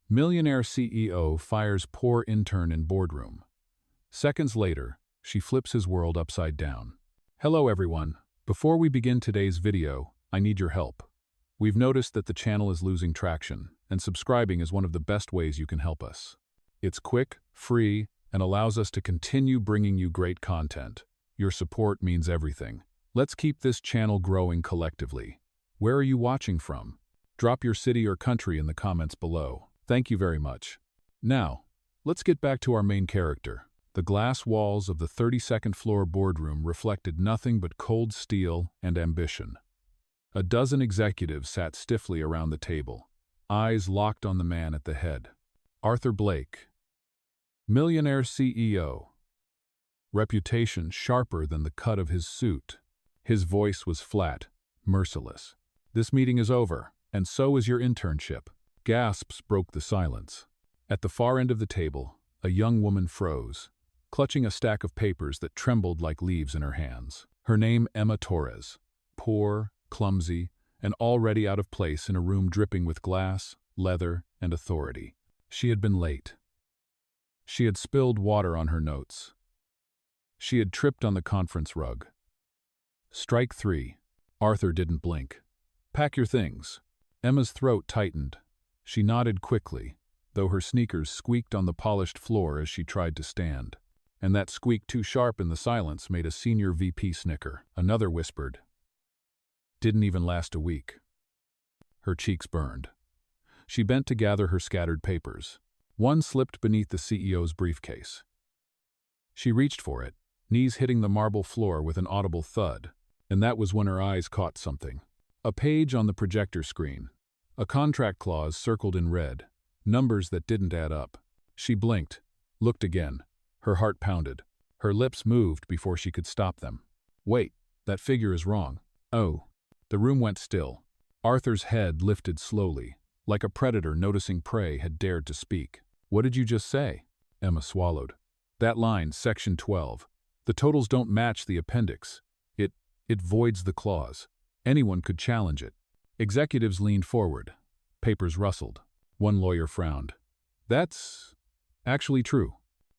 Millionaire CEO fires poor intern in boardroom. Seconds later, she flips his world upside down. Hello everyone. Before we begin today's video, I need your help. We've noticed that the channel is losing traction, and subscribing is one of the best ways you can help us. It's quick, free, and allows us to continue bringing you great content. Your support means everything. Let's keep this channel growing collectively. Where are you watching from? Drop your city or country in the comments below. Thank you very much. Now, let's get back to our main character. The glass walls of the 32nd floor boardroom reflected nothing but cold steel and ambition. A dozen executives sat stiffly around the table, eyes locked on the man at the head. Arthur Blake, Millionaire CEO. Reputation sharper than the cut of his suit. His voice was flat, merciless. This meeting is over, and so is your internship. Gasps broke the silence. At the far end of the table, a young woman froze, clutching a stack of papers that trembled like leaves in her hands. Her name Emma Torres. Poor, clumsy, and already out of place in a room dripping with glass, leather, and authority. She had been late. She had spilled water on her notes. She had tripped on the conference rug. Strike three. Arthur didn't blink. Pack your things. Emma's throat tightened. She nodded quickly, though her sneakers squeaked on the polished floor as she tried to stand. And that squeak too sharp in the silence made a senior VP snicker. Another whispered. Didn't even last a week. Her cheeks burned. She bent to gather her scattered papers. One slipped beneath the CEO's briefcase. She reached for it, knees hitting the marble floor with an audible thud, and that was when her eyes caught something. A page on the projector screen. A contract clause circled in red, numbers that didn't add up. She blinked, looked again. Her heart pounded. Her lips moved before she could stop them. Wait, that figure is wrong. Oh. The room went still. Arthur's head lifted slowly, like a predator noticing prey had dared to speak. What did you just say? Emma swallowed. That line, section 12. The totals don't match the appendix. It voids the clause. Anyone could challenge it. Executives leaned forward. Papers rustled. One lawyer frowned. That's actually true.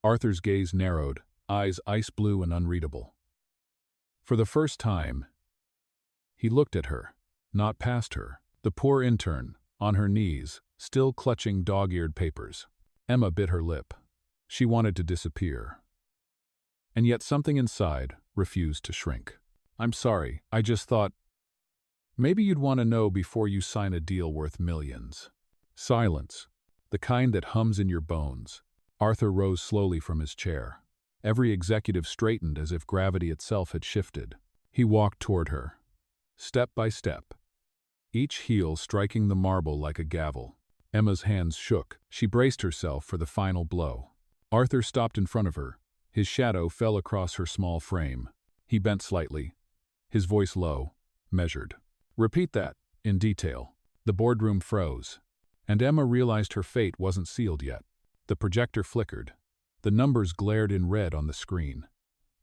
Arthur's gaze narrowed, eyes ice blue and unreadable. For the first time, he looked at her, not past her. The poor intern, on her knees, still clutching dog-eared papers. Emma bit her lip. She wanted to disappear. And yet something inside refused to shrink. I'm sorry, I just thought, maybe you'd want to know before you sign a deal worth millions. Silence, the kind that hums in your bones. Arthur rose slowly from his chair. Every executive straightened as if gravity itself had shifted. He walked toward her, step by step, each heel striking the marble like a gavel. Emma's hands shook. She braced herself for the final blow. Arthur stopped in front of her. His shadow fell across her small frame. He bent slightly, his voice low, measured. Repeat that, in detail. The boardroom froze, and Emma realized her fate wasn't sealed yet. The projector flickered. The numbers glared in red on the screen.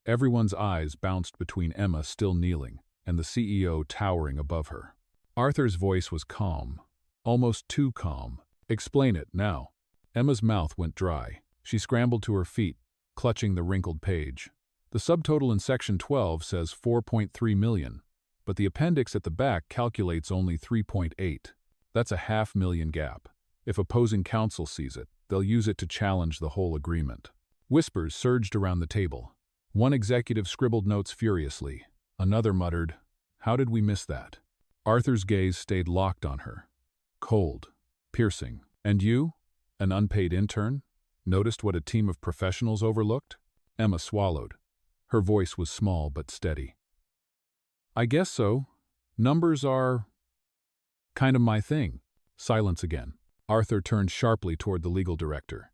Everyone's eyes bounced between Emma still kneeling and the CEO towering above her. Arthur's voice was calm, almost too calm. Explain it, now. Emma's mouth went dry. She scrambled to her feet, clutching the wrinkled page. The subtotal in section 12 says 4.3 million, but the appendix at the back calculates only 3.8. That's a $500,000 gap. If opposing counsel sees it, they'll use it to challenge the whole agreement. Whispers surged around the table. One executive scribbled notes furiously. Another muttered, "How did we miss that?" Arthur's gaze stayed locked on her. Cold, piercing. And you, an unpaid intern, noticed what a team of professionals overlooked? Emma swallowed. Her voice was small but steady. I guess so. Numbers are kind of my thing. Silence again. Arthur turned sharply toward the legal director.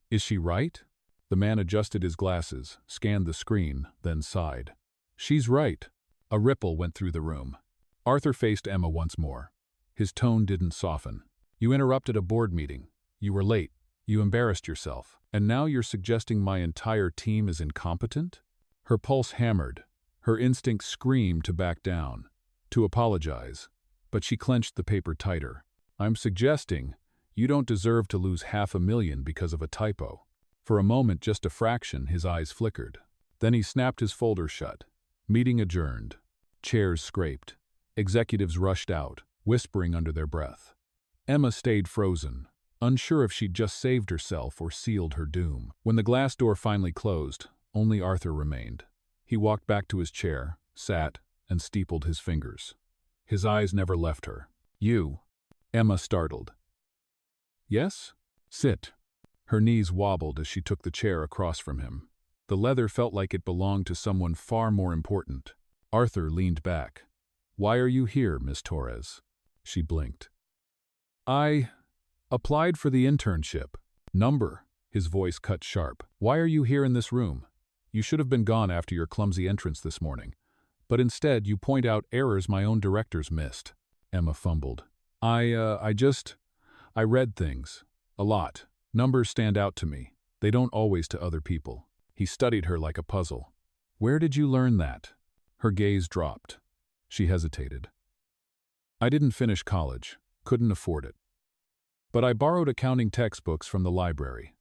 Is she right? The man adjusted his glasses, scanned the screen, then sighed. She's right. A ripple went through the room. Arthur faced Emma once more. His tone didn't soften. You interrupted a board meeting. You were late. You embarrassed yourself. And now you're suggesting my entire team is incompetent? Her pulse hammered. Her instinct screamed to back down, to apologize. But she clenched the paper tighter. I'm suggesting You don't deserve to lose $500,000 because of a typo. For a moment, just a fraction, his eyes flickered. Then he snapped his folder shut. Meeting adjourned. Chairs scraped. Executives rushed out, whispering under their breath. Emma stayed frozen, unsure if she'd just saved herself or sealed her doom. When the glass door finally closed, only Arthur remained. He walked back to his chair, sat, and steepled his fingers. His eyes never left her. You? Emma startled. Yes? Sit. Her knees wobbled as she took the chair across from him. The leather felt like it belonged to someone far more important. Arthur leaned back. Why are you here, Miss Torres? She blinked. I applied for the internship. Number. His voice cut sharp. Why are you here in this room? You should have been gone after your clumsy entrance this morning. But instead, you point out errors my own directors missed. Emma fumbled. I read things. A lot. Numbers stand out to me. They don't always to other people. He studied her like a puzzle. Where did you learn that? Her gaze dropped. She hesitated. I didn't finish college. Couldn't afford it. But I borrowed accounting textbooks from the library.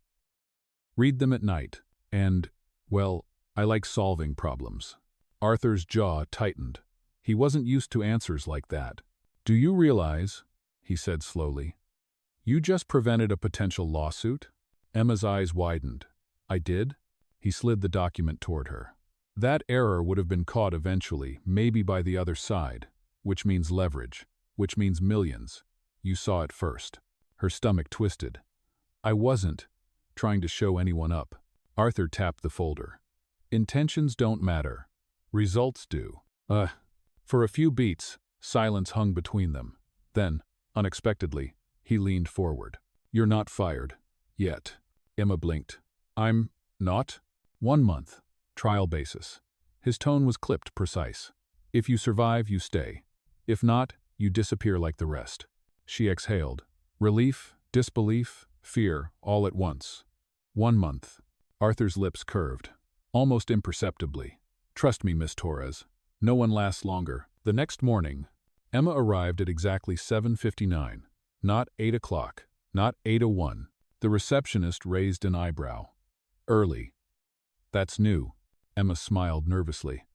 Read them at night. And, well, I like solving problems. Arthur's jaw tightened. He wasn't used to answers like that. Do you realize, he said slowly, you just prevented a potential lawsuit? Emma's eyes widened. I did? He slid the document toward her. That error would have been caught eventually, maybe by the other side, which means leverage, which means millions. You saw it first. Her stomach twisted. I wasn't trying to show anyone up. Arthur tapped the folder. Intentions don't matter. Results do. For a few beats, silence hung between them. Then, unexpectedly, he leaned forward. You're not fired. Yet. Emma blinked. I'm not? 1 month. Trial basis. His tone was clipped, precise. If you survive, you stay. If not, you disappear like the rest. She exhaled. Relief, disbelief, fear, all at once. 1 month. Arthur's lips curved, almost imperceptibly. Trust me, Miss Torres. No one lasts longer. The next morning, Emma arrived at exactly 7:59. Not 8 o'clock. Not 8:01. The receptionist raised an eyebrow. Early. That's new. Emma smiled nervously.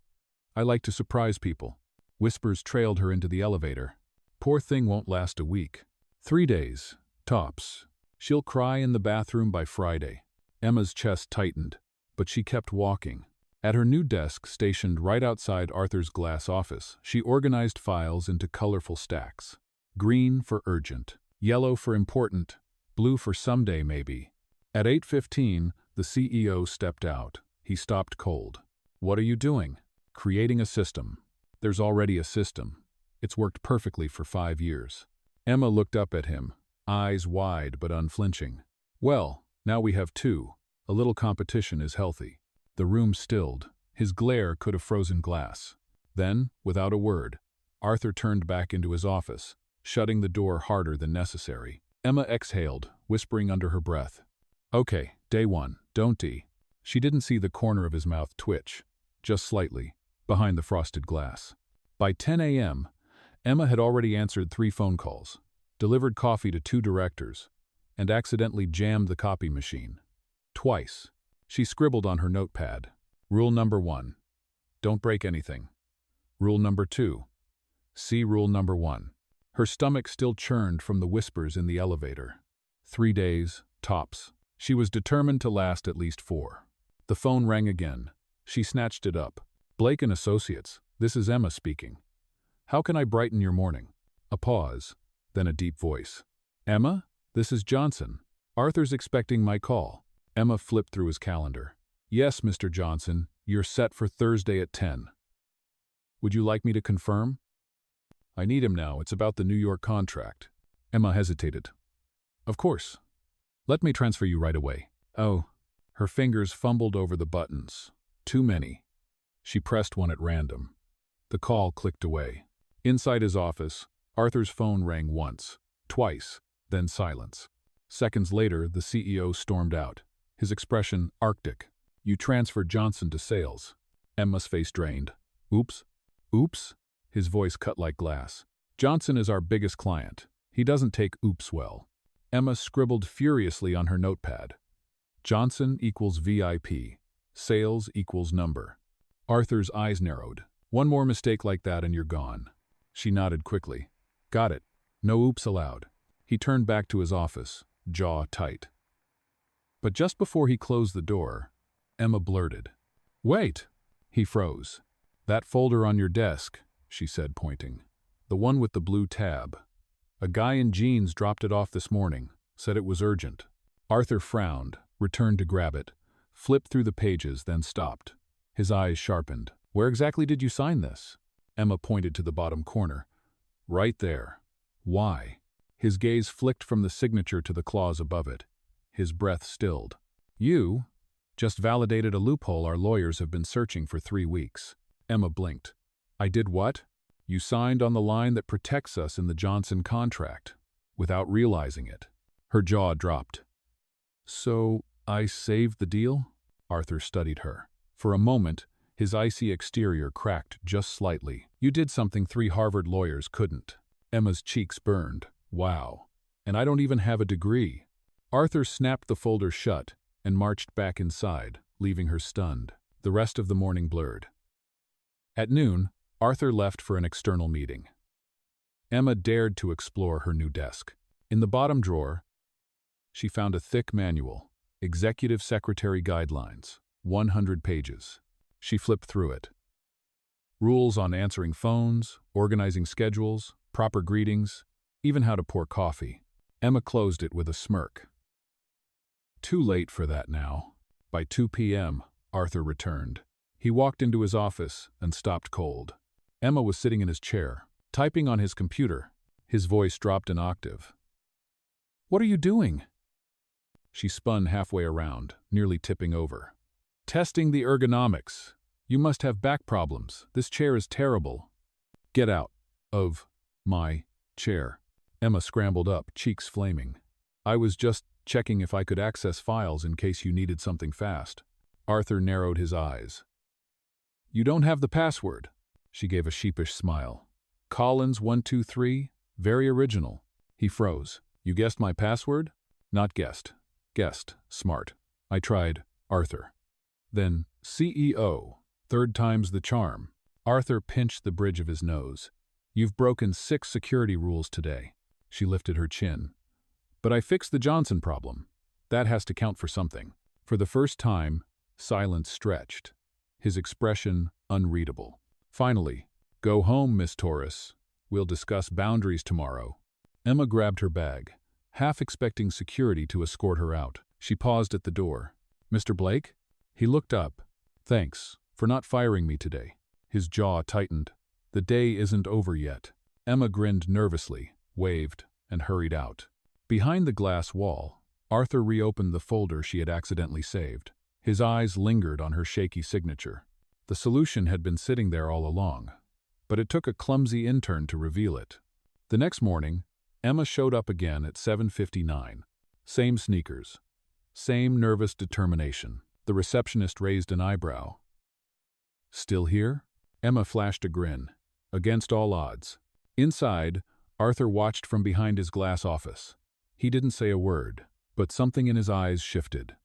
I like to surprise people. Whispers trailed her into the elevator. Poor thing won't last a week. 3 days. Tops. She'll cry in the bathroom by Friday. Emma's chest tightened, but she kept walking. At her new desk, stationed right outside Arthur's glass office, she organized files into colorful stacks. Green for urgent, yellow for important, blue for someday maybe. At 8:15, the CEO stepped out. He stopped cold. What are you doing? Creating a system. There's already a system. It's worked perfectly for 5 years. Emma looked up at him, eyes wide but unflinching. Well, now we have 2. A little competition is healthy. The room stilled. His glare could have frozen glass. Then, without a word, Arthur turned back into his office, shutting the door harder than necessary. Emma exhaled, whispering under her breath. Okay, day 1, don't D. She didn't see the corner of his mouth twitch, just slightly, behind the frosted glass. By 10 a.m., Emma had already answered 3 phone calls, delivered coffee to 2 directors, and accidentally jammed the copy machine. Twice. She scribbled on her notepad. Rule number 1. Don't break anything. Rule number 2. See rule number 1. Her stomach still churned from the whispers in the elevator. 3 days, tops. She was determined to last at least 4. The phone rang again. She snatched it up. Blake and Associates, this is Emma speaking. How can I brighten your morning? A pause, then a deep voice. Emma, this is Johnson. Arthur's expecting my call. Emma flipped through his calendar. Yes, Mr. Johnson, you're set for Thursday at 10. Would you like me to confirm? I need him now. It's about the New York contract. Emma hesitated. Of course. Let me transfer you right away. Oh. Her fingers fumbled over the buttons. Too many. She pressed one at random. The call clicked away. Inside his office, Arthur's phone rang once, twice, then silence. Seconds later, the CEO stormed out. His expression arctic. You transferred Johnson to sales. Emma's face drained. Oops. Oops? His voice cut like glass. Johnson is our biggest client. He doesn't take oops well. Emma scribbled furiously on her notepad. Johnson equals VIP. Sales equals number. Arthur's eyes narrowed. One more mistake like that and you're gone. She nodded quickly. Got it. No oops allowed. He turned back to his office, jaw tight. But just before he closed the door, Emma blurted. Wait! He froze. That folder on your desk, she said, pointing. The one with the blue tab. A guy in jeans dropped it off this morning, said it was urgent. Arthur frowned, returned to grab it, flipped through the pages, then stopped. His eyes sharpened. Where exactly did you sign this? Emma pointed to the bottom corner. Right there. Why? His gaze flicked from the signature to the clause above it. His breath stilled. You just validated a loophole our lawyers have been searching for 3 weeks. Emma blinked. I did what? You signed on the line that protects us in the Johnson contract, without realizing it. Her jaw dropped. So, I saved the deal? Arthur studied her. For a moment, his icy exterior cracked just slightly. You did something 3 Harvard lawyers couldn't. Emma's cheeks burned. Wow. And I don't even have a degree. Arthur snapped the folder shut and marched back inside, leaving her stunned. The rest of the morning blurred. At noon, Arthur left for an external meeting. Emma dared to explore her new desk. In the bottom drawer, she found a thick manual, Executive Secretary Guidelines, 100 pages. She flipped through it. Rules on answering phones, organizing schedules, proper greetings, even how to pour coffee. Emma closed it with a smirk. Too late for that now. By 2 p.m., Arthur returned. He walked into his office and stopped cold. Emma was sitting in his chair, typing on his computer. His voice dropped an octave. What are you doing? She spun halfway around, nearly tipping over. Testing the ergonomics. You must have back problems. This chair is terrible. Get out of my chair. Emma scrambled up, cheeks flaming. I was just checking if I could access files in case you needed something fast. Arthur narrowed his eyes. You don't have the password. She gave a sheepish smile. Collins 123, very original. He froze. You guessed my password? Not guessed. Guessed. Smart. I tried. Arthur. Then CEO. 3rd time's the charm. Arthur pinched the bridge of his nose. You've broken 6 security rules today. She lifted her chin. But I fixed the Johnson problem. That has to count for something. For the first time, silence stretched. His expression unreadable. Finally, go home, Miss Torres. We'll discuss boundaries tomorrow. Emma grabbed her bag, half expecting security to escort her out. She paused at the door. Mr. Blake? He looked up. Thanks for not firing me today. His jaw tightened. The day isn't over yet. Emma grinned nervously, waved, and hurried out. Behind the glass wall, Arthur reopened the folder she had accidentally saved. His eyes lingered on her shaky signature. The solution had been sitting there all along, but it took a clumsy intern to reveal it. The next morning, Emma showed up again at 7:59. Same sneakers. Same nervous determination. The receptionist raised an eyebrow. Still here? Emma flashed a grin. Against all odds. Inside, Arthur watched from behind his glass office. He didn't say a word, but something in his eyes shifted.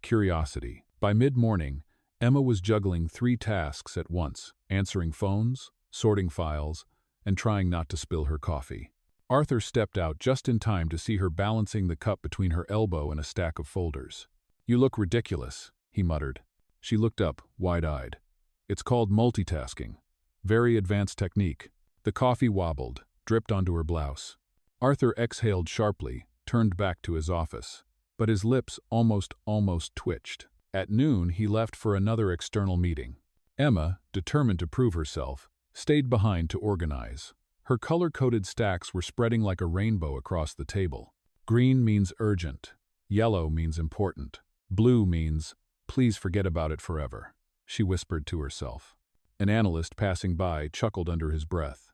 Curiosity. By mid-morning, Emma was juggling 3 tasks at once, answering phones, sorting files, and trying not to spill her coffee. Arthur stepped out just in time to see her balancing the cup between her elbow and a stack of folders. You look ridiculous, he muttered. She looked up, wide-eyed. It's called multitasking. Very advanced technique. The coffee wobbled, dripped onto her blouse. Arthur exhaled sharply, turned back to his office. But his lips almost twitched. At noon, he left for another external meeting. Emma, determined to prove herself, stayed behind to organize. Her color-coded stacks were spreading like a rainbow across the table. Green means urgent. Yellow means important. Blue means, please forget about it forever, she whispered to herself. An analyst passing by chuckled under his breath.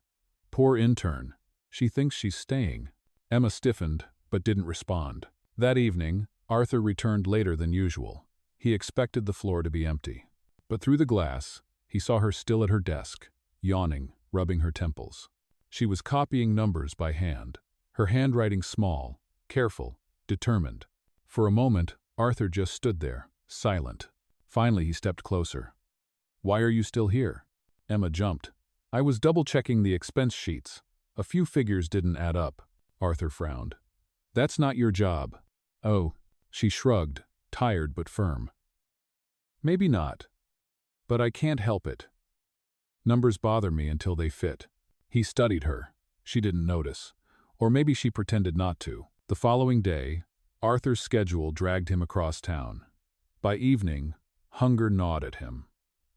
Poor intern. She thinks she's staying. Emma stiffened, but didn't respond. That evening, Arthur returned later than usual. He expected the floor to be empty. But through the glass, he saw her still at her desk, yawning, rubbing her temples. She was copying numbers by hand, her handwriting small, careful, determined. For a moment, Arthur just stood there, silent. Finally, he stepped closer. "Why are you still here?" Emma jumped. "I was double-checking the expense sheets. A few figures didn't add up." Arthur frowned. "That's not your job." "Oh." She shrugged, tired but firm. "Maybe not. But I can't help it. Numbers bother me until they fit." He studied her. She didn't notice. Or maybe she pretended not to. The following day, Arthur's schedule dragged him across town. By evening, hunger gnawed at him.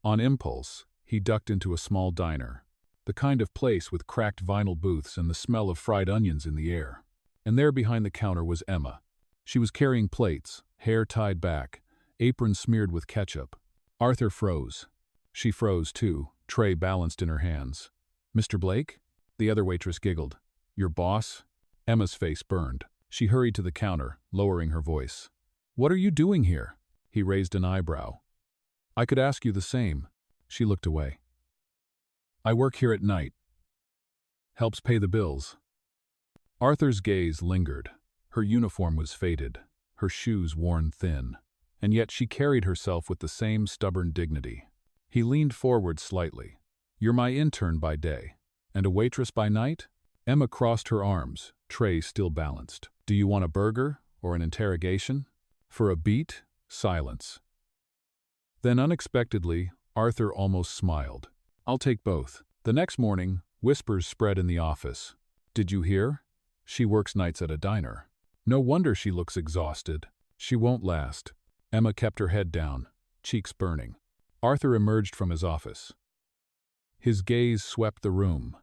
On impulse, he ducked into a small diner, the kind of place with cracked vinyl booths and the smell of fried onions in the air. And there behind the counter was Emma. She was carrying plates, hair tied back, apron smeared with ketchup. Arthur froze. She froze too, tray balanced in her hands. "Mr. Blake?" The other waitress giggled. "Your boss?" Emma's face burned. She hurried to the counter, lowering her voice. "What are you doing here?" He raised an eyebrow. "I could ask you the same." She looked away. "I work here at night. Helps pay the bills." Arthur's gaze lingered. Her uniform was faded, her shoes worn thin, and yet she carried herself with the same stubborn dignity. He leaned forward slightly. "You're my intern by day, and a waitress by night?" Emma crossed her arms, tray still balanced. "Do you want a burger or an interrogation?" For a beat, silence. Then unexpectedly, Arthur almost smiled. "I'll take both." The next morning, whispers spread in the office. "Did you hear? She works nights at a diner. No wonder she looks exhausted. She won't last." Emma kept her head down, cheeks burning. Arthur emerged from his office. His gaze swept the room.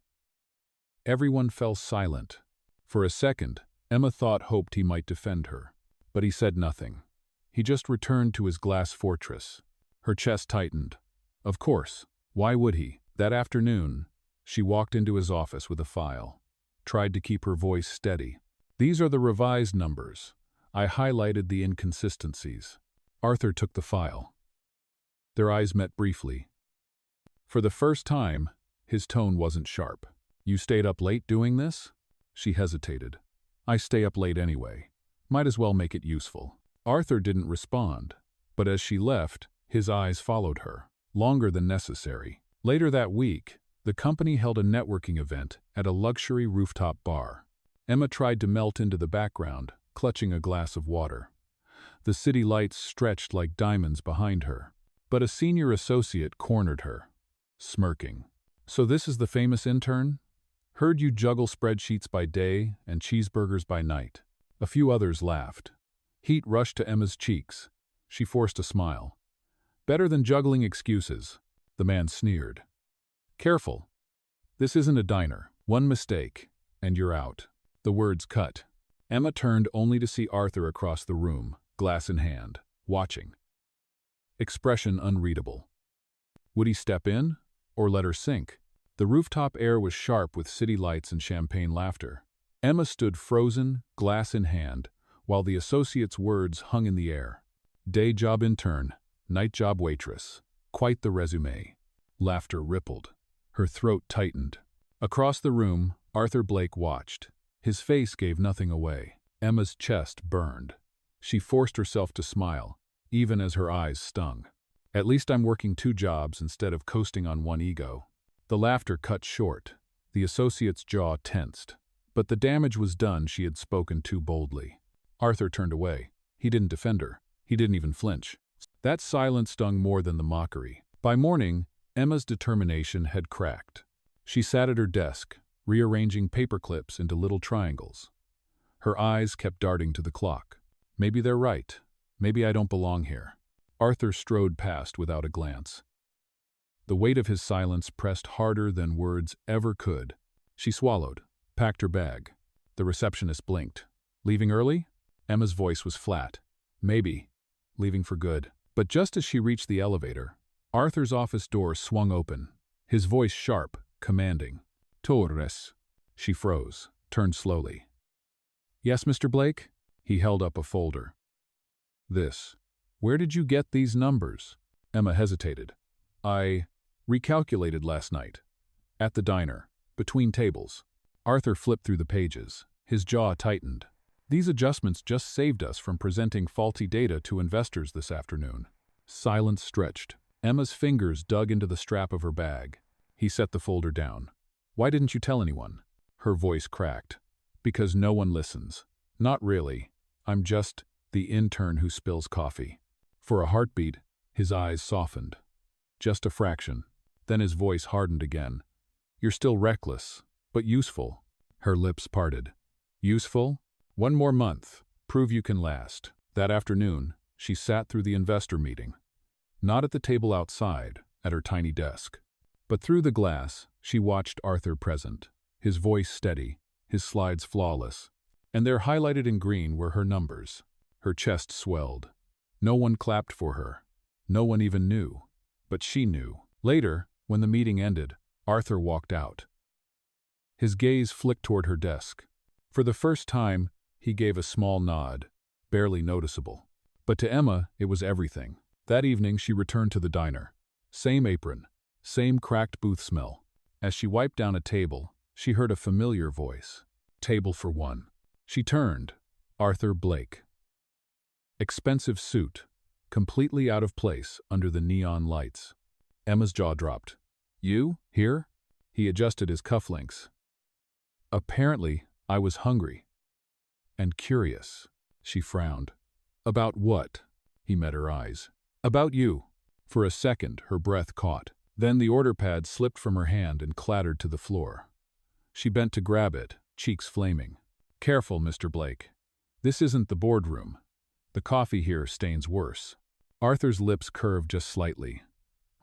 Everyone fell silent. For a second, Emma hoped he might defend her. But he said nothing. He just returned to his glass fortress. Her chest tightened. Of course, why would he? That afternoon, she walked into his office with a file. Tried to keep her voice steady. "These are the revised numbers. I highlighted the inconsistencies." Arthur took the file. Their eyes met briefly. For the first time, his tone wasn't sharp. "You stayed up late doing this?" She hesitated. "I stay up late anyway. Might as well make it useful." Arthur didn't respond, but as she left, his eyes followed her, longer than necessary. Later that week, the company held a networking event at a luxury rooftop bar. Emma tried to melt into the background, clutching a glass of water. The city lights stretched like diamonds behind her, but a senior associate cornered her, smirking. "So this is the famous intern? Heard you juggle spreadsheets by day and cheeseburgers by night." A few others laughed. Heat rushed to Emma's cheeks. She forced a smile. "Better than juggling excuses," the man sneered. "Careful. This isn't a diner. One mistake, and you're out." The words cut. Emma turned only to see Arthur across the room, glass in hand, watching. Expression unreadable. Would he step in, or let her sink? The rooftop air was sharp with city lights and champagne laughter. Emma stood frozen, glass in hand, while the associate's words hung in the air. Day job intern, night job waitress. Quite the resume. Laughter rippled. Her throat tightened. Across the room, Arthur Blake watched. His face gave nothing away. Emma's chest burned. She forced herself to smile, even as her eyes stung. "At least I'm working 2 jobs instead of coasting on one ego." The laughter cut short. The associate's jaw tensed. But the damage was done. She had spoken too boldly. Arthur turned away. He didn't defend her. He didn't even flinch. That silence stung more than the mockery. By morning, Emma's determination had cracked. She sat at her desk, rearranging paper clips into little triangles. Her eyes kept darting to the clock. "Maybe they're right. Maybe I don't belong here." Arthur strode past without a glance. The weight of his silence pressed harder than words ever could. She swallowed, packed her bag. The receptionist blinked. "Leaving early?" Emma's voice was flat. "Maybe. Leaving for good." But just as she reached the elevator, Arthur's office door swung open, his voice sharp, commanding. "Torres." She froze, turned slowly. "Yes, Mr. Blake?" He held up a folder. "This. Where did you get these numbers?" Emma hesitated. "I recalculated last night. At the diner. Between tables." Arthur flipped through the pages. His jaw tightened. These adjustments just saved us from presenting faulty data to investors this afternoon. Silence stretched. Emma's fingers dug into the strap of her bag. He set the folder down. Why didn't you tell anyone? Her voice cracked. Because no one listens. Not really. I'm just the intern who spills coffee. For a heartbeat, his eyes softened. Just a fraction. Then his voice hardened again. You're still reckless, but useful. Her lips parted. Useful? 1 more month. Prove you can last. That afternoon, she sat through the investor meeting. Not at the table outside, at her tiny desk. But through the glass, she watched Arthur present, his voice steady, his slides flawless. And there highlighted in green were her numbers. Her chest swelled. No one clapped for her. No one even knew. But she knew. Later, when the meeting ended, Arthur walked out. His gaze flicked toward her desk. For the first time, he gave a small nod, barely noticeable. But to Emma, it was everything. That evening, she returned to the diner. Same apron, same cracked booth smell. As she wiped down a table, she heard a familiar voice. Table for one. She turned. Arthur Blake. Expensive suit, completely out of place under the neon lights. Emma's jaw dropped. You? Here? He adjusted his cufflinks. Apparently, I was hungry. And curious. She frowned. About what? He met her eyes. About you. For a second, her breath caught. Then the order pad slipped from her hand and clattered to the floor. She bent to grab it, cheeks flaming. Careful, Mr. Blake. This isn't the boardroom. The coffee here stains worse. Arthur's lips curved just slightly,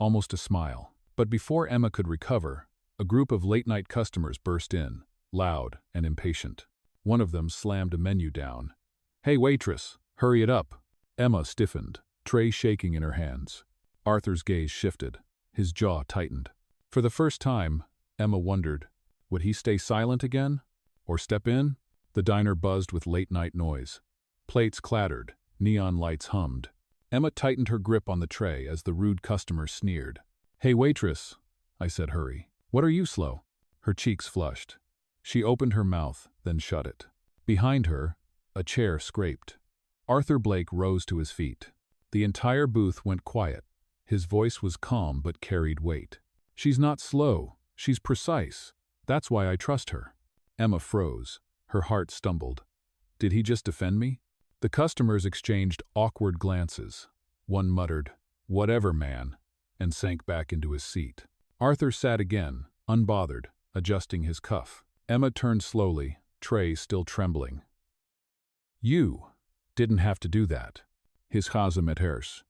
almost a smile. But before Emma could recover, a group of late-night customers burst in, loud and impatient. One of them slammed a menu down. Hey, waitress, hurry it up. Emma stiffened, tray shaking in her hands. Arthur's gaze shifted. His jaw tightened. For the first time, Emma wondered, would he stay silent again? Or step in? The diner buzzed with late-night noise. Plates clattered, neon lights hummed. Emma tightened her grip on the tray as the rude customer sneered. Hey, waitress, I said, hurry. What are you slow? Her cheeks flushed. She opened her mouth, then shut it. Behind her, a chair scraped. Arthur Blake rose to his feet. The entire booth went quiet. His voice was calm but carried weight. She's not slow. She's precise. That's why I trust her. Emma froze. Her heart stumbled. Did he just defend me? The customers exchanged awkward glances. One muttered, "Whatever, man," and sank back into his seat. Arthur sat again, unbothered, adjusting his cuff. Emma turned slowly, tray still trembling. You didn't have to do that. His Hase met hers.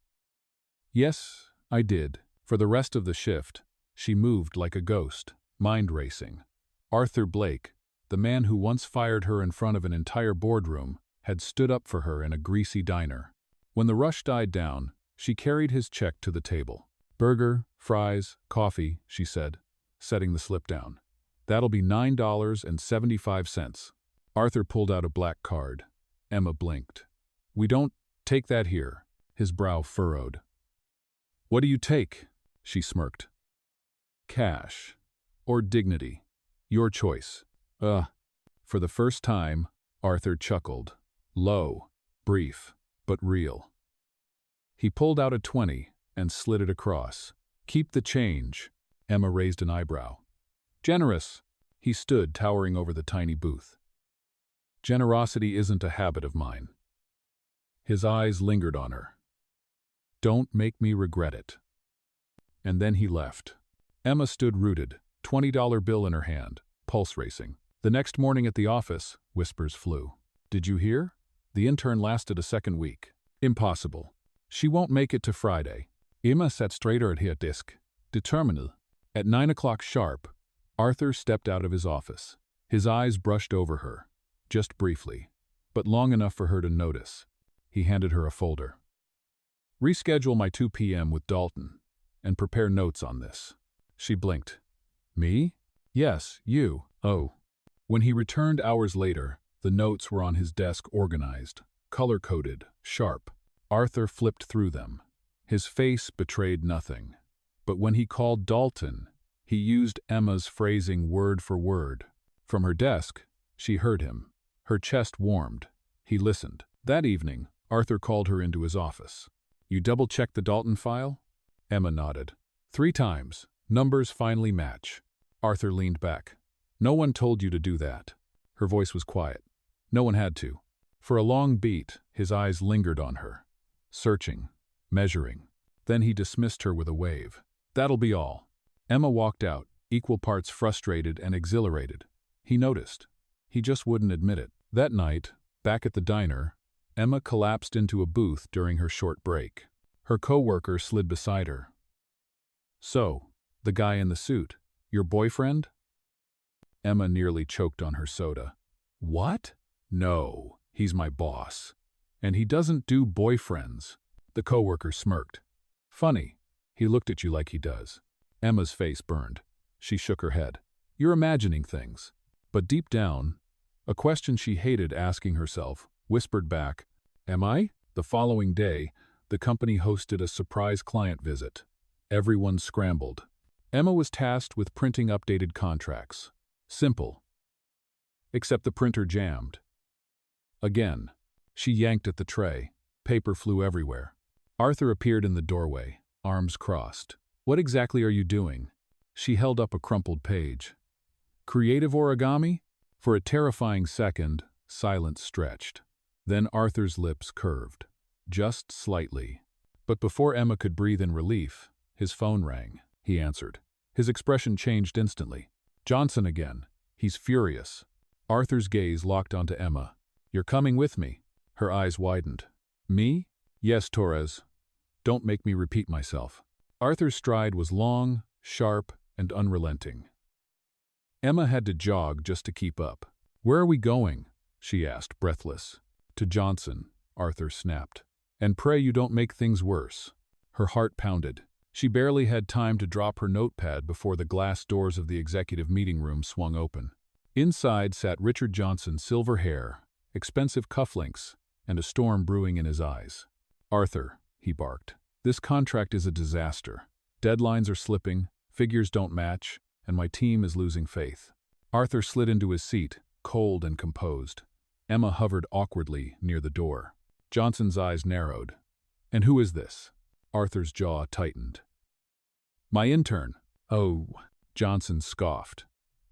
Yes, I did. For the rest of the shift, she moved like a ghost, mind racing. Arthur Blake, the man who once fired her in front of an entire boardroom, had stood up for her in a greasy diner. When the rush died down, she carried his check to the table. Burger, fries, coffee, she said, setting the slip down. That'll be $9.75. Arthur pulled out a black card. Emma blinked. We don't take that here. His brow furrowed. What do you take? She smirked. Cash. Or dignity. Your choice. For the first time, Arthur chuckled. Low, brief, but real. He pulled out a 20 and slid it across. Keep the change. Emma raised an eyebrow. Generous. He stood towering over the tiny booth. Generosity isn't a habit of mine. His eyes lingered on her. Don't make me regret it. And then he left. Emma stood rooted, $20 bill in her hand, pulse racing. The next morning at the office, whispers flew. Did you hear? The intern lasted a second week. Impossible. She won't make it to Friday. Emma sat straighter at her desk, determined. At 9 o'clock sharp, Arthur stepped out of his office. His eyes brushed over her, just briefly, but long enough for her to notice. He handed her a folder. Reschedule my 2 p.m. with Dalton, and prepare notes on this. She blinked. Me? Yes, you. Oh. When he returned hours later, the notes were on his desk organized, color-coded, sharp. Arthur flipped through them. His face betrayed nothing. But when he called Dalton, he used Emma's phrasing word for word. From her desk, she heard him. Her chest warmed. He listened. That evening, Arthur called her into his office. You double-checked the Dalton file? Emma nodded. 3 times. Numbers finally match. Arthur leaned back. No one told you to do that. Her voice was quiet. No one had to. For a long beat, his eyes lingered on her. Searching. Measuring. Then he dismissed her with a wave. That'll be all. Emma walked out, equal parts frustrated and exhilarated. He noticed. He just wouldn't admit it. That night, back at the diner, Emma collapsed into a booth during her short break. Her coworker slid beside her. So, the guy in the suit, your boyfriend? Emma nearly choked on her soda. What? No, he's my boss. And he doesn't do boyfriends. The coworker smirked. Funny, he looked at you like he does. Emma's face burned. She shook her head. You're imagining things. But deep down, a question she hated asking herself, whispered back, Am I? The following day, the company hosted a surprise client visit. Everyone scrambled. Emma was tasked with printing updated contracts. Simple. Except the printer jammed. Again, she yanked at the tray. Paper flew everywhere. Arthur appeared in the doorway, arms crossed. What exactly are you doing? She held up a crumpled page. Creative origami? For a terrifying second, silence stretched. Then Arthur's lips curved. Just slightly. But before Emma could breathe in relief, his phone rang. He answered. His expression changed instantly. Johnson again. He's furious. Arthur's gaze locked onto Emma. You're coming with me. Her eyes widened. Me? Yes, Torres. Don't make me repeat myself. Arthur's stride was long, sharp, and unrelenting. Emma had to jog just to keep up. Where are we going? She asked, breathless. To Johnson, Arthur snapped. And pray you don't make things worse. Her heart pounded. She barely had time to drop her notepad before the glass doors of the executive meeting room swung open. Inside sat Richard Johnson, silver hair, expensive cufflinks, and a storm brewing in his eyes. Arthur, he barked, this contract is a disaster. Deadlines are slipping, figures don't match, and my team is losing faith. Arthur slid into his seat, cold and composed. Emma hovered awkwardly near the door. Johnson's eyes narrowed. And who is this? Arthur's jaw tightened. My intern. Oh, Johnson scoffed.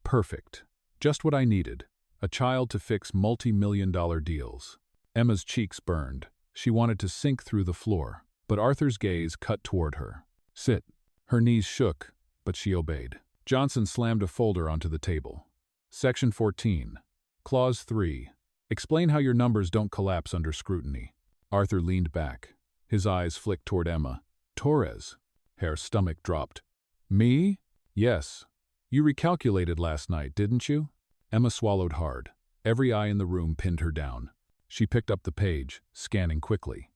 Perfect. Just what I needed. A child to fix multi-million-dollar deals. Emma's cheeks burned. She wanted to sink through the floor, but Arthur's gaze cut toward her. Sit. Her knees shook, but she obeyed. Johnson slammed a folder onto the table. Section 14. Clause 3. Explain how your numbers don't collapse under scrutiny. Arthur leaned back. His eyes flicked toward Emma. Torres. Her stomach dropped. Me? Yes. You recalculated last night, didn't you? Emma swallowed hard. Every eye in the room pinned her down. She picked up the page, scanning quickly.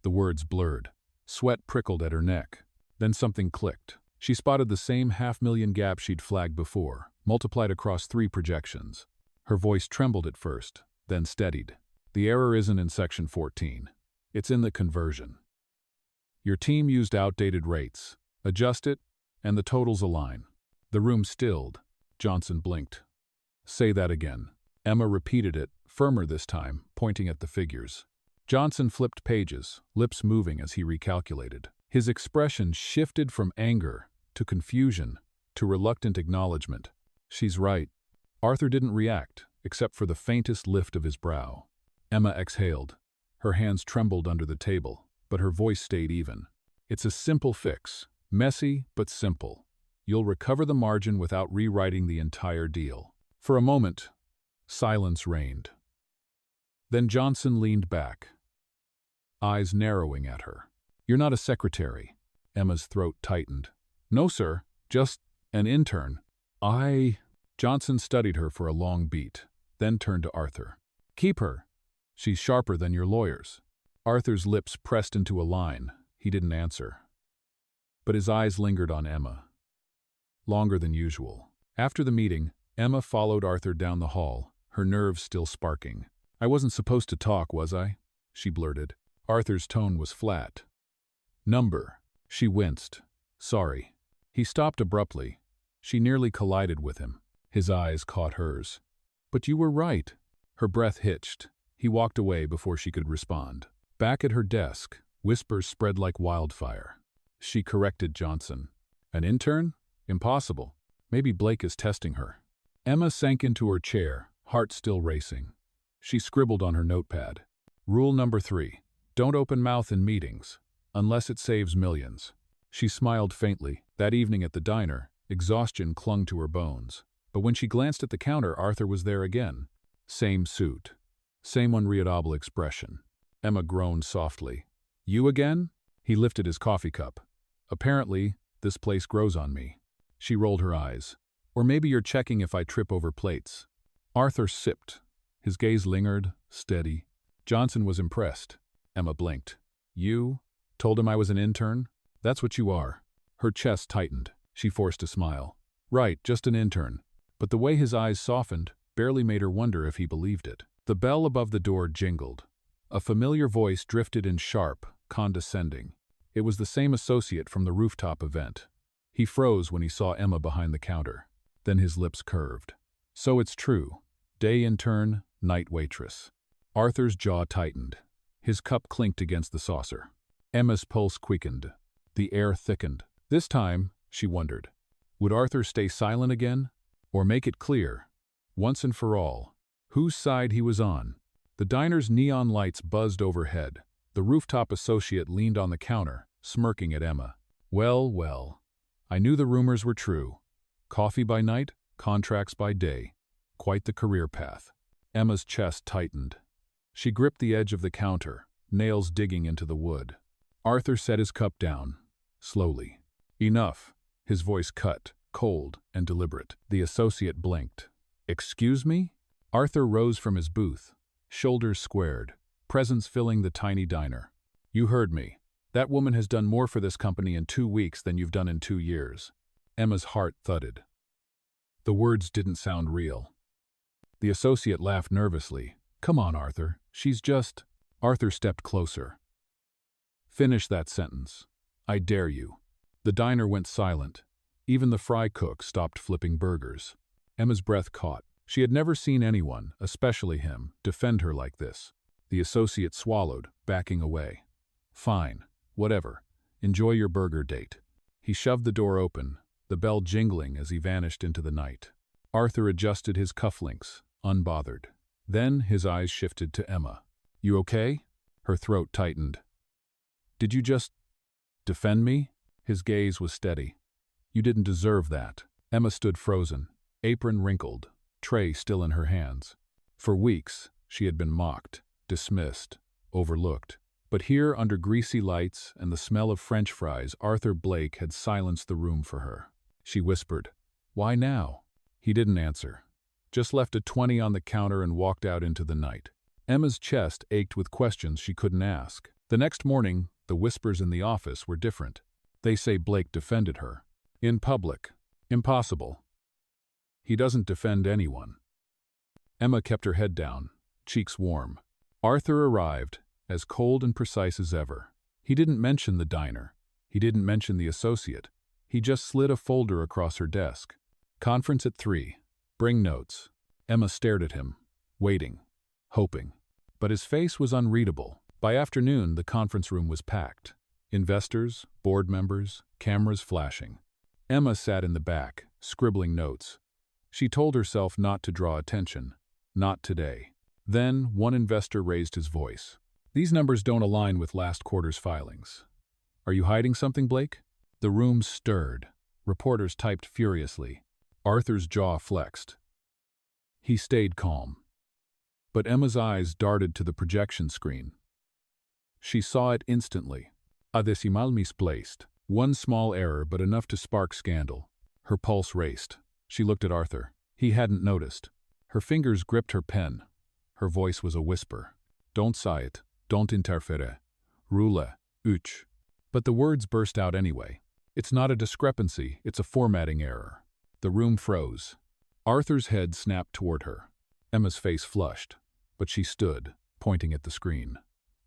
The words blurred. Sweat prickled at her neck. Then something clicked. She spotted the same $500,000 gap she'd flagged before, multiplied across 3 projections. Her voice trembled at first, then steadied. The error isn't in section 14. It's in the conversion. Your team used outdated rates. Adjust it, and the totals align. The room stilled. Johnson blinked. Say that again. Emma repeated it, firmer this time, pointing at the figures. Johnson flipped pages, lips moving as he recalculated. His expression shifted from anger to confusion to reluctant acknowledgement. She's right. Arthur didn't react, except for the faintest lift of his brow. Emma exhaled. Her hands trembled under the table, but her voice stayed even. It's a simple fix. Messy, but simple. You'll recover the margin without rewriting the entire deal. For a moment, silence reigned. Then Johnson leaned back, eyes narrowing at her. You're not a secretary. Emma's throat tightened. No, sir. Just an intern. Johnson studied her for a long beat, then turned to Arthur. Keep her. She's sharper than your lawyers. Arthur's lips pressed into a line. He didn't answer. But his eyes lingered on Emma. Longer than usual. After the meeting, Emma followed Arthur down the hall, her nerves still sparking. I wasn't supposed to talk, was I? She blurted. Arthur's tone was flat. Number. She winced. Sorry. He stopped abruptly. She nearly collided with him. His eyes caught hers. But you were right. Her breath hitched. He walked away before she could respond. Back at her desk, whispers spread like wildfire. She corrected Johnson. An intern? Impossible. Maybe Blake is testing her. Emma sank into her chair, heart still racing. She scribbled on her notepad. Rule number 3. Don't open mouth in meetings, unless it saves millions. She smiled faintly. That evening at the diner, exhaustion clung to her bones. But when she glanced at the counter, Arthur was there again. Same suit. Same unreadable expression. Emma groaned softly. You again? He lifted his coffee cup. Apparently, this place grows on me. She rolled her eyes. Or maybe you're checking if I trip over plates. Arthur sipped. His gaze lingered, steady. Johnson was impressed. Emma blinked. You? Told him I was an intern? That's what you are. Her chest tightened. She forced a smile. Right, just an intern. But the way his eyes softened barely made her wonder if he believed it. The bell above the door jingled. A familiar voice drifted in sharp, condescending. It was the same associate from the rooftop event. He froze when he saw Emma behind the counter. Then his lips curved. So it's true. Day intern, night waitress. Arthur's jaw tightened. His cup clinked against the saucer. Emma's pulse quickened. The air thickened. This time, she wondered, would Arthur stay silent again? Or make it clear, once and for all, whose side he was on? The diner's neon lights buzzed overhead. The rooftop associate leaned on the counter, smirking at Emma. Well, well. I knew the rumors were true. Coffee by night, contracts by day. Quite the career path. Emma's chest tightened. She gripped the edge of the counter, nails digging into the wood. Arthur set his cup down, slowly. Enough. His voice cut, cold and deliberate. The associate blinked. Excuse me? Arthur rose from his booth, shoulders squared, presence filling the tiny diner. You heard me. That woman has done more for this company in 2 weeks than you've done in 2 years. Emma's heart thudded. The words didn't sound real. The associate laughed nervously. Come on, Arthur. She's just... Arthur stepped closer. Finish that sentence. I dare you. The diner went silent. Even the fry cook stopped flipping burgers. Emma's breath caught. She had never seen anyone, especially him, defend her like this. The associate swallowed, backing away. Fine. Whatever. Enjoy your burger date. He shoved the door open, the bell jingling as he vanished into the night. Arthur adjusted his cufflinks, unbothered. Then his eyes shifted to Emma. You okay? Her throat tightened. Did you just defend me? His gaze was steady. You didn't deserve that. Emma stood frozen, apron wrinkled, tray still in her hands. For weeks, she had been mocked, dismissed, overlooked. But here, under greasy lights and the smell of French fries, Arthur Blake had silenced the room for her. She whispered, Why now? He didn't answer. Just left a 20 on the counter and walked out into the night. Emma's chest ached with questions she couldn't ask. The next morning, the whispers in the office were different. They say Blake defended her. In public. Impossible. He doesn't defend anyone. Emma kept her head down, cheeks warm. Arthur arrived, as cold and precise as ever. He didn't mention the diner. He didn't mention the associate. He just slid a folder across her desk. Conference at 3. Bring notes. Emma stared at him, waiting, hoping. But his face was unreadable. By afternoon, the conference room was packed. Investors, board members, cameras flashing. Emma sat in the back, scribbling notes. She told herself not to draw attention. Not today. Then, one investor raised his voice. These numbers don't align with last quarter's filings. Are you hiding something, Blake? The room stirred. Reporters typed furiously. Arthur's jaw flexed. He stayed calm. But Emma's eyes darted to the projection screen. She saw it instantly. A decimal misplaced. One small error, but enough to spark scandal. Her pulse raced. She looked at Arthur. He hadn't noticed. Her fingers gripped her pen. Her voice was a whisper. Don't sigh it. Don't interfere. Rule. Uch. But the words burst out anyway. It's not a discrepancy, it's a formatting error. The room froze. Arthur's head snapped toward her. Emma's face flushed, but she stood, pointing at the screen.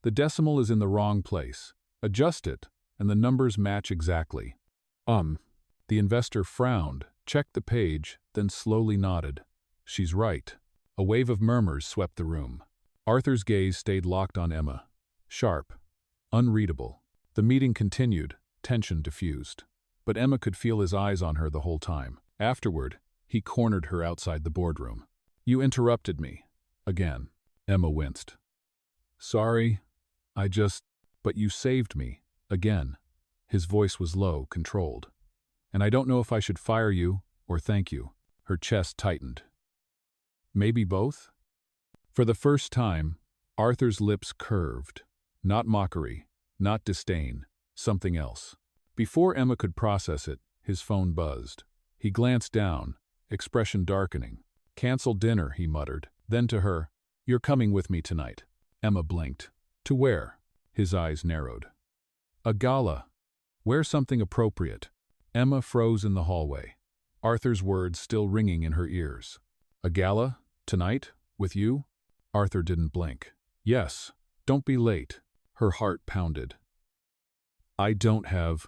The decimal is in the wrong place. Adjust it, and the numbers match exactly. The investor frowned, checked the page, then slowly nodded. She's right. A wave of murmurs swept the room. Arthur's gaze stayed locked on Emma. Sharp. Unreadable. The meeting continued, tension diffused. But Emma could feel his eyes on her the whole time. Afterward, he cornered her outside the boardroom. "You interrupted me." Again. Emma winced. "Sorry. But you saved me." Again. His voice was low, controlled. "And I don't know if I should fire you or thank you." Her chest tightened. "Maybe both?" For the first time, Arthur's lips curved. Not mockery, not disdain, something else. Before Emma could process it, his phone buzzed. He glanced down, expression darkening. "Cancel dinner," he muttered. Then to her, "You're coming with me tonight." Emma blinked. "To where?" His eyes narrowed. "A gala. Wear something appropriate." Emma froze in the hallway, Arthur's words still ringing in her ears. "A gala? Tonight? With you?" Arthur didn't blink. "Yes. Don't be late." Her heart pounded. "I don't have—"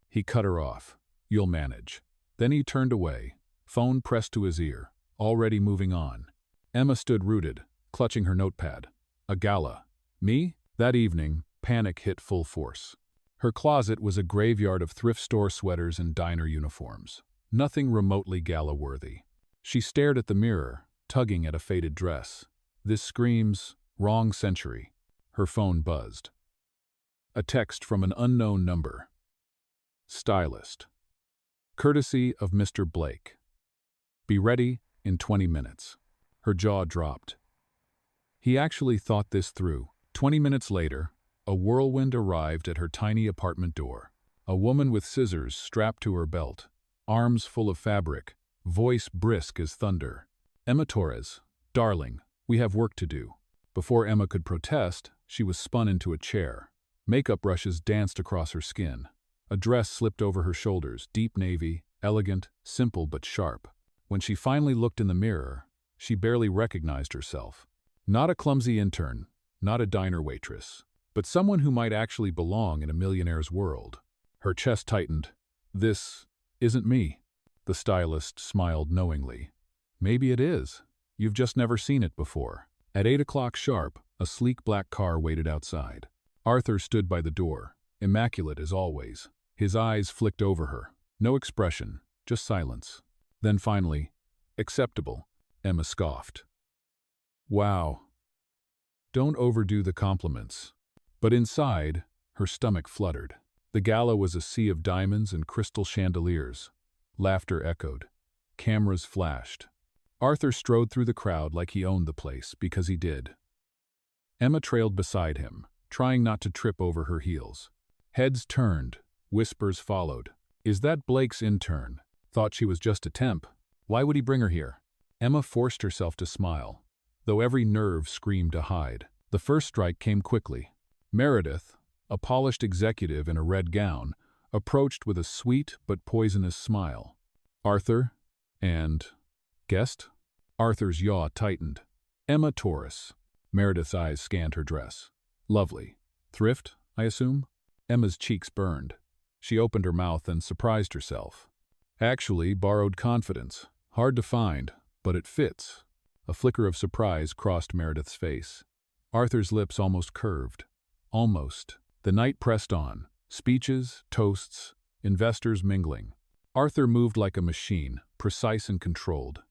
He cut her off. "You'll manage." Then he turned away, phone pressed to his ear, already moving on. Emma stood rooted, clutching her notepad. A gala. Me? That evening, panic hit full force. Her closet was a graveyard of thrift store sweaters and diner uniforms. Nothing remotely gala-worthy. She stared at the mirror, tugging at a faded dress. This screams, wrong century. Her phone buzzed. A text from an unknown number. Stylist. Courtesy of Mr. Blake. Be ready in 20 minutes. Her jaw dropped. He actually thought this through. 20 minutes later, a whirlwind arrived at her tiny apartment door. A woman with scissors strapped to her belt, arms full of fabric, voice brisk as thunder. "Emma Torres, darling, we have work to do." Before Emma could protest, she was spun into a chair. Makeup brushes danced across her skin. A dress slipped over her shoulders, deep navy, elegant, simple but sharp. When she finally looked in the mirror, she barely recognized herself. Not a clumsy intern, not a diner waitress, but someone who might actually belong in a millionaire's world. Her chest tightened. "This isn't me." The stylist smiled knowingly. "Maybe it is. You've just never seen it before." At 8 o'clock sharp, a sleek black car waited outside. Arthur stood by the door, immaculate as always. His eyes flicked over her. No expression, just silence. Then finally, "Acceptable," Emma scoffed. "Wow. Don't overdo the compliments." But inside, her stomach fluttered. The gala was a sea of diamonds and crystal chandeliers. Laughter echoed. Cameras flashed. Arthur strode through the crowd like he owned the place, because he did. Emma trailed beside him, trying not to trip over her heels. Heads turned, whispers followed. "Is that Blake's intern? Thought she was just a temp. Why would he bring her here?" Emma forced herself to smile, though every nerve screamed to hide. The first strike came quickly. Meredith, a polished executive in a red gown, approached with a sweet but poisonous smile. "Arthur? And guest?" Arthur's yaw tightened. "Emma Torres." Meredith's eyes scanned her dress. "Lovely. Thrift, I assume?" Emma's cheeks burned. She opened her mouth and surprised herself. Actually, borrowed confidence. Hard to find, but it fits. A flicker of surprise crossed Meredith's face. Arthur's lips almost curved. Almost. The night pressed on. Speeches, toasts, investors mingling. Arthur moved like a machine, precise and controlled.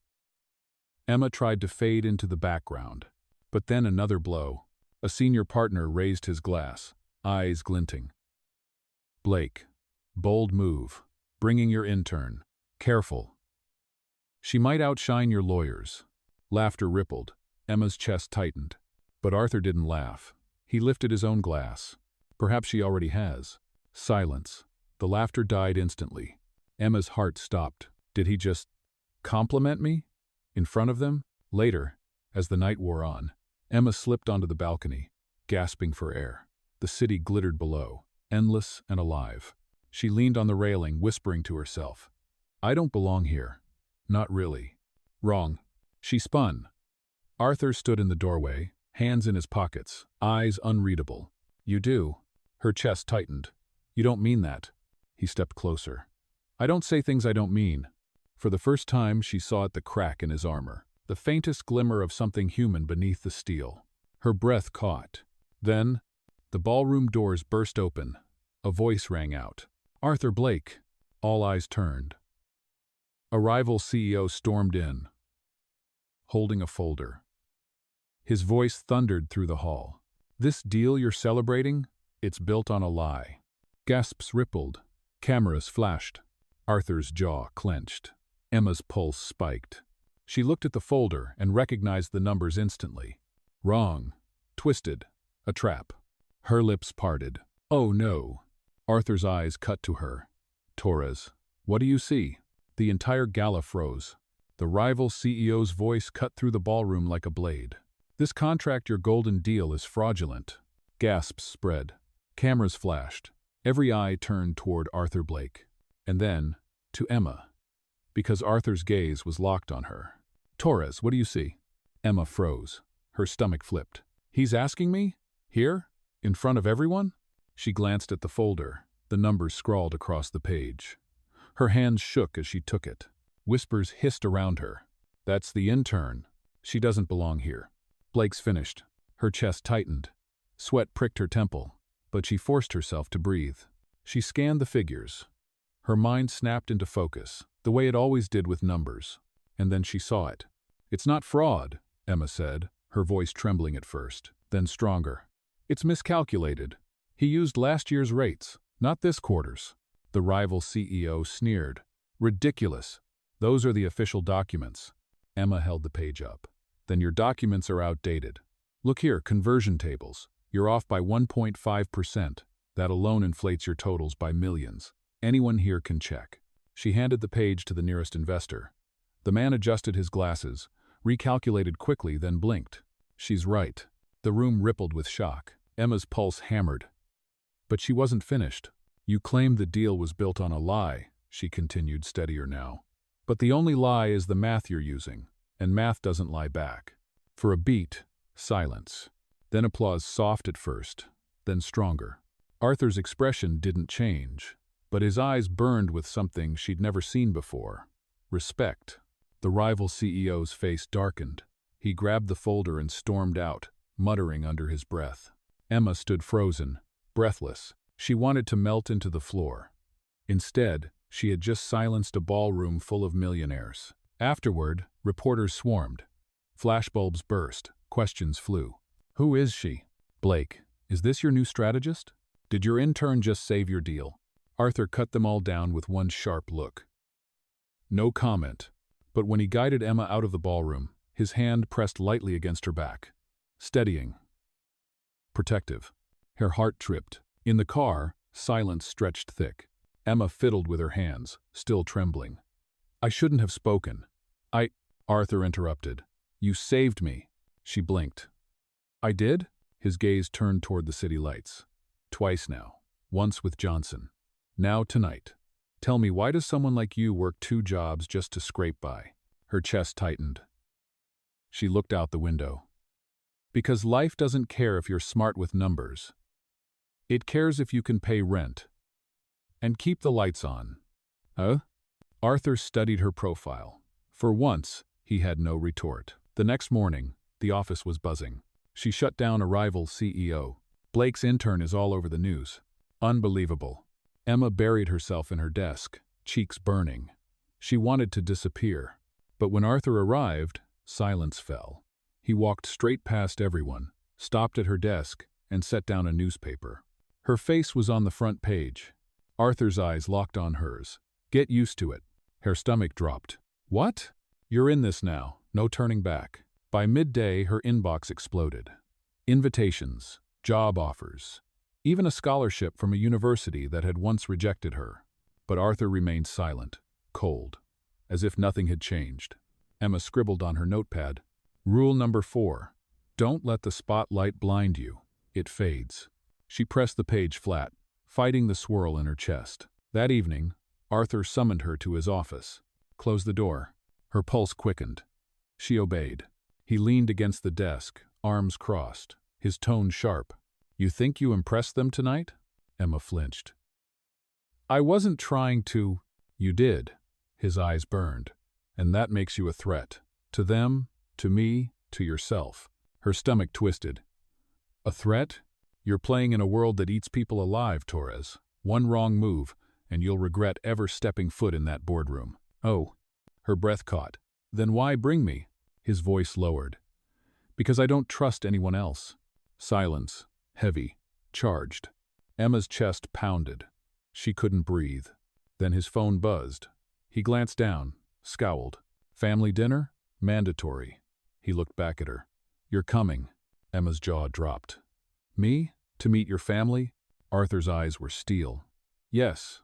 Emma tried to fade into the background. But then another blow. A senior partner raised his glass, eyes glinting. "Blake. Bold move. Bringing your intern. Careful. She might outshine your lawyers." Laughter rippled. Emma's chest tightened. But Arthur didn't laugh. He lifted his own glass. "Perhaps she already has." Silence. The laughter died instantly. Emma's heart stopped. Did he just compliment me? In front of them? Later, as the night wore on, Emma slipped onto the balcony, gasping for air. The city glittered below, endless and alive. She leaned on the railing, whispering to herself, "I don't belong here. Not really." Wrong. She spun. Arthur stood in the doorway, hands in his pockets, eyes unreadable. "You do." Her chest tightened. "You don't mean that." He stepped closer. "I don't say things I don't mean." For the first time, she saw at the crack in his armor, the faintest glimmer of something human beneath the steel. Her breath caught. Then, the ballroom doors burst open. A voice rang out. "Arthur Blake." All eyes turned. A rival CEO stormed in, holding a folder. His voice thundered through the hall. "This deal you're celebrating? It's built on a lie." Gasps rippled. Cameras flashed. Arthur's jaw clenched. Emma's pulse spiked. She looked at the folder and recognized the numbers instantly. Wrong. Twisted. A trap. Her lips parted. "Oh no." Arthur's eyes cut to her. "Torres, what do you see?" The entire gala froze. The rival CEO's voice cut through the ballroom like a blade. "This contract, your golden deal, is fraudulent." Gasps spread. Cameras flashed. Every eye turned toward Arthur Blake. And then, to Emma, because Arthur's gaze was locked on her. "Torres, what do you see?" Emma froze. Her stomach flipped. "He's asking me? Here? In front of everyone?" She glanced at the folder, the numbers scrawled across the page. Her hands shook as she took it. Whispers hissed around her. "That's the intern. She doesn't belong here." Blake's finished. Her chest tightened. Sweat pricked her temple, but she forced herself to breathe. She scanned the figures. Her mind snapped into focus, the way it always did with numbers. And then she saw it. "It's not fraud," Emma said, her voice trembling at first, then stronger. "It's miscalculated. He used last year's rates, not this quarter's." The rival CEO sneered. "Ridiculous. Those are the official documents." Emma held the page up. "Then your documents are outdated. Look here, conversion tables. You're off by 1.5%. That alone inflates your totals by millions. Anyone here can check." She handed the page to the nearest investor. The man adjusted his glasses, recalculated quickly, then blinked. "She's right." The room rippled with shock. Emma's pulse hammered. But she wasn't finished. "You claimed the deal was built on a lie," she continued, steadier now. "But the only lie is the math you're using, and math doesn't lie back." For a beat, silence. Then applause, soft at first, then stronger. Arthur's expression didn't change, but his eyes burned with something she'd never seen before. Respect. The rival CEO's face darkened. He grabbed the folder and stormed out, muttering under his breath. Emma stood frozen, breathless. She wanted to melt into the floor. Instead, she had just silenced a ballroom full of millionaires. Afterward, reporters swarmed. Flashbulbs burst. Questions flew. "Who is she?" "Blake, is this your new strategist? Did your intern just save your deal?" Arthur cut them all down with one sharp look. No comment, but when he guided Emma out of the ballroom, his hand pressed lightly against her back. Steadying. Protective. Her heart tripped. In the car, silence stretched thick. Emma fiddled with her hands, still trembling. "I shouldn't have spoken. Arthur interrupted. "You saved me." She blinked. "I did?" His gaze turned toward the city lights. "Twice now. Once with Johnson. Now tonight. Tell me, why does someone like you work 2 jobs just to scrape by?" Her chest tightened. She looked out the window. "Because life doesn't care if you're smart with numbers. It cares if you can pay rent. And keep the lights on." "Huh?" Arthur studied her profile. For once, he had no retort. The next morning, the office was buzzing. She shut down a rival CEO. "Blake's intern is all over the news." Unbelievable. Emma buried herself in her desk, cheeks burning. She wanted to disappear. But when Arthur arrived, silence fell. He walked straight past everyone, stopped at her desk, and set down a newspaper. Her face was on the front page. Arthur's eyes locked on hers. "Get used to it." Her stomach dropped. "What?" "You're in this now. No turning back." By midday, her inbox exploded. Invitations, job offers, even a scholarship from a university that had once rejected her. But Arthur remained silent, cold, as if nothing had changed. Emma scribbled on her notepad. "Rule number 4. Don't let the spotlight blind you. It fades." She pressed the page flat, fighting the swirl in her chest. That evening, Arthur summoned her to his office. "Close the door." Her pulse quickened. She obeyed. He leaned against the desk, arms crossed, his tone sharp. "You think you impressed them tonight?" Emma flinched. "I wasn't trying to." "You did." His eyes burned. "And that makes you a threat. To them, to me, to yourself." Her stomach twisted. A threat? You're playing in a world that eats people alive, Torres. One wrong move, and you'll regret ever stepping foot in that boardroom. Oh, her breath caught. Then why bring me? His voice lowered. Because I don't trust anyone else. Silence, heavy, charged. Emma's chest pounded. She couldn't breathe. Then his phone buzzed. He glanced down, scowled. Family dinner? Mandatory. He looked back at her. You're coming. Emma's jaw dropped. Me? To meet your family? Arthur's eyes were steel. Yes.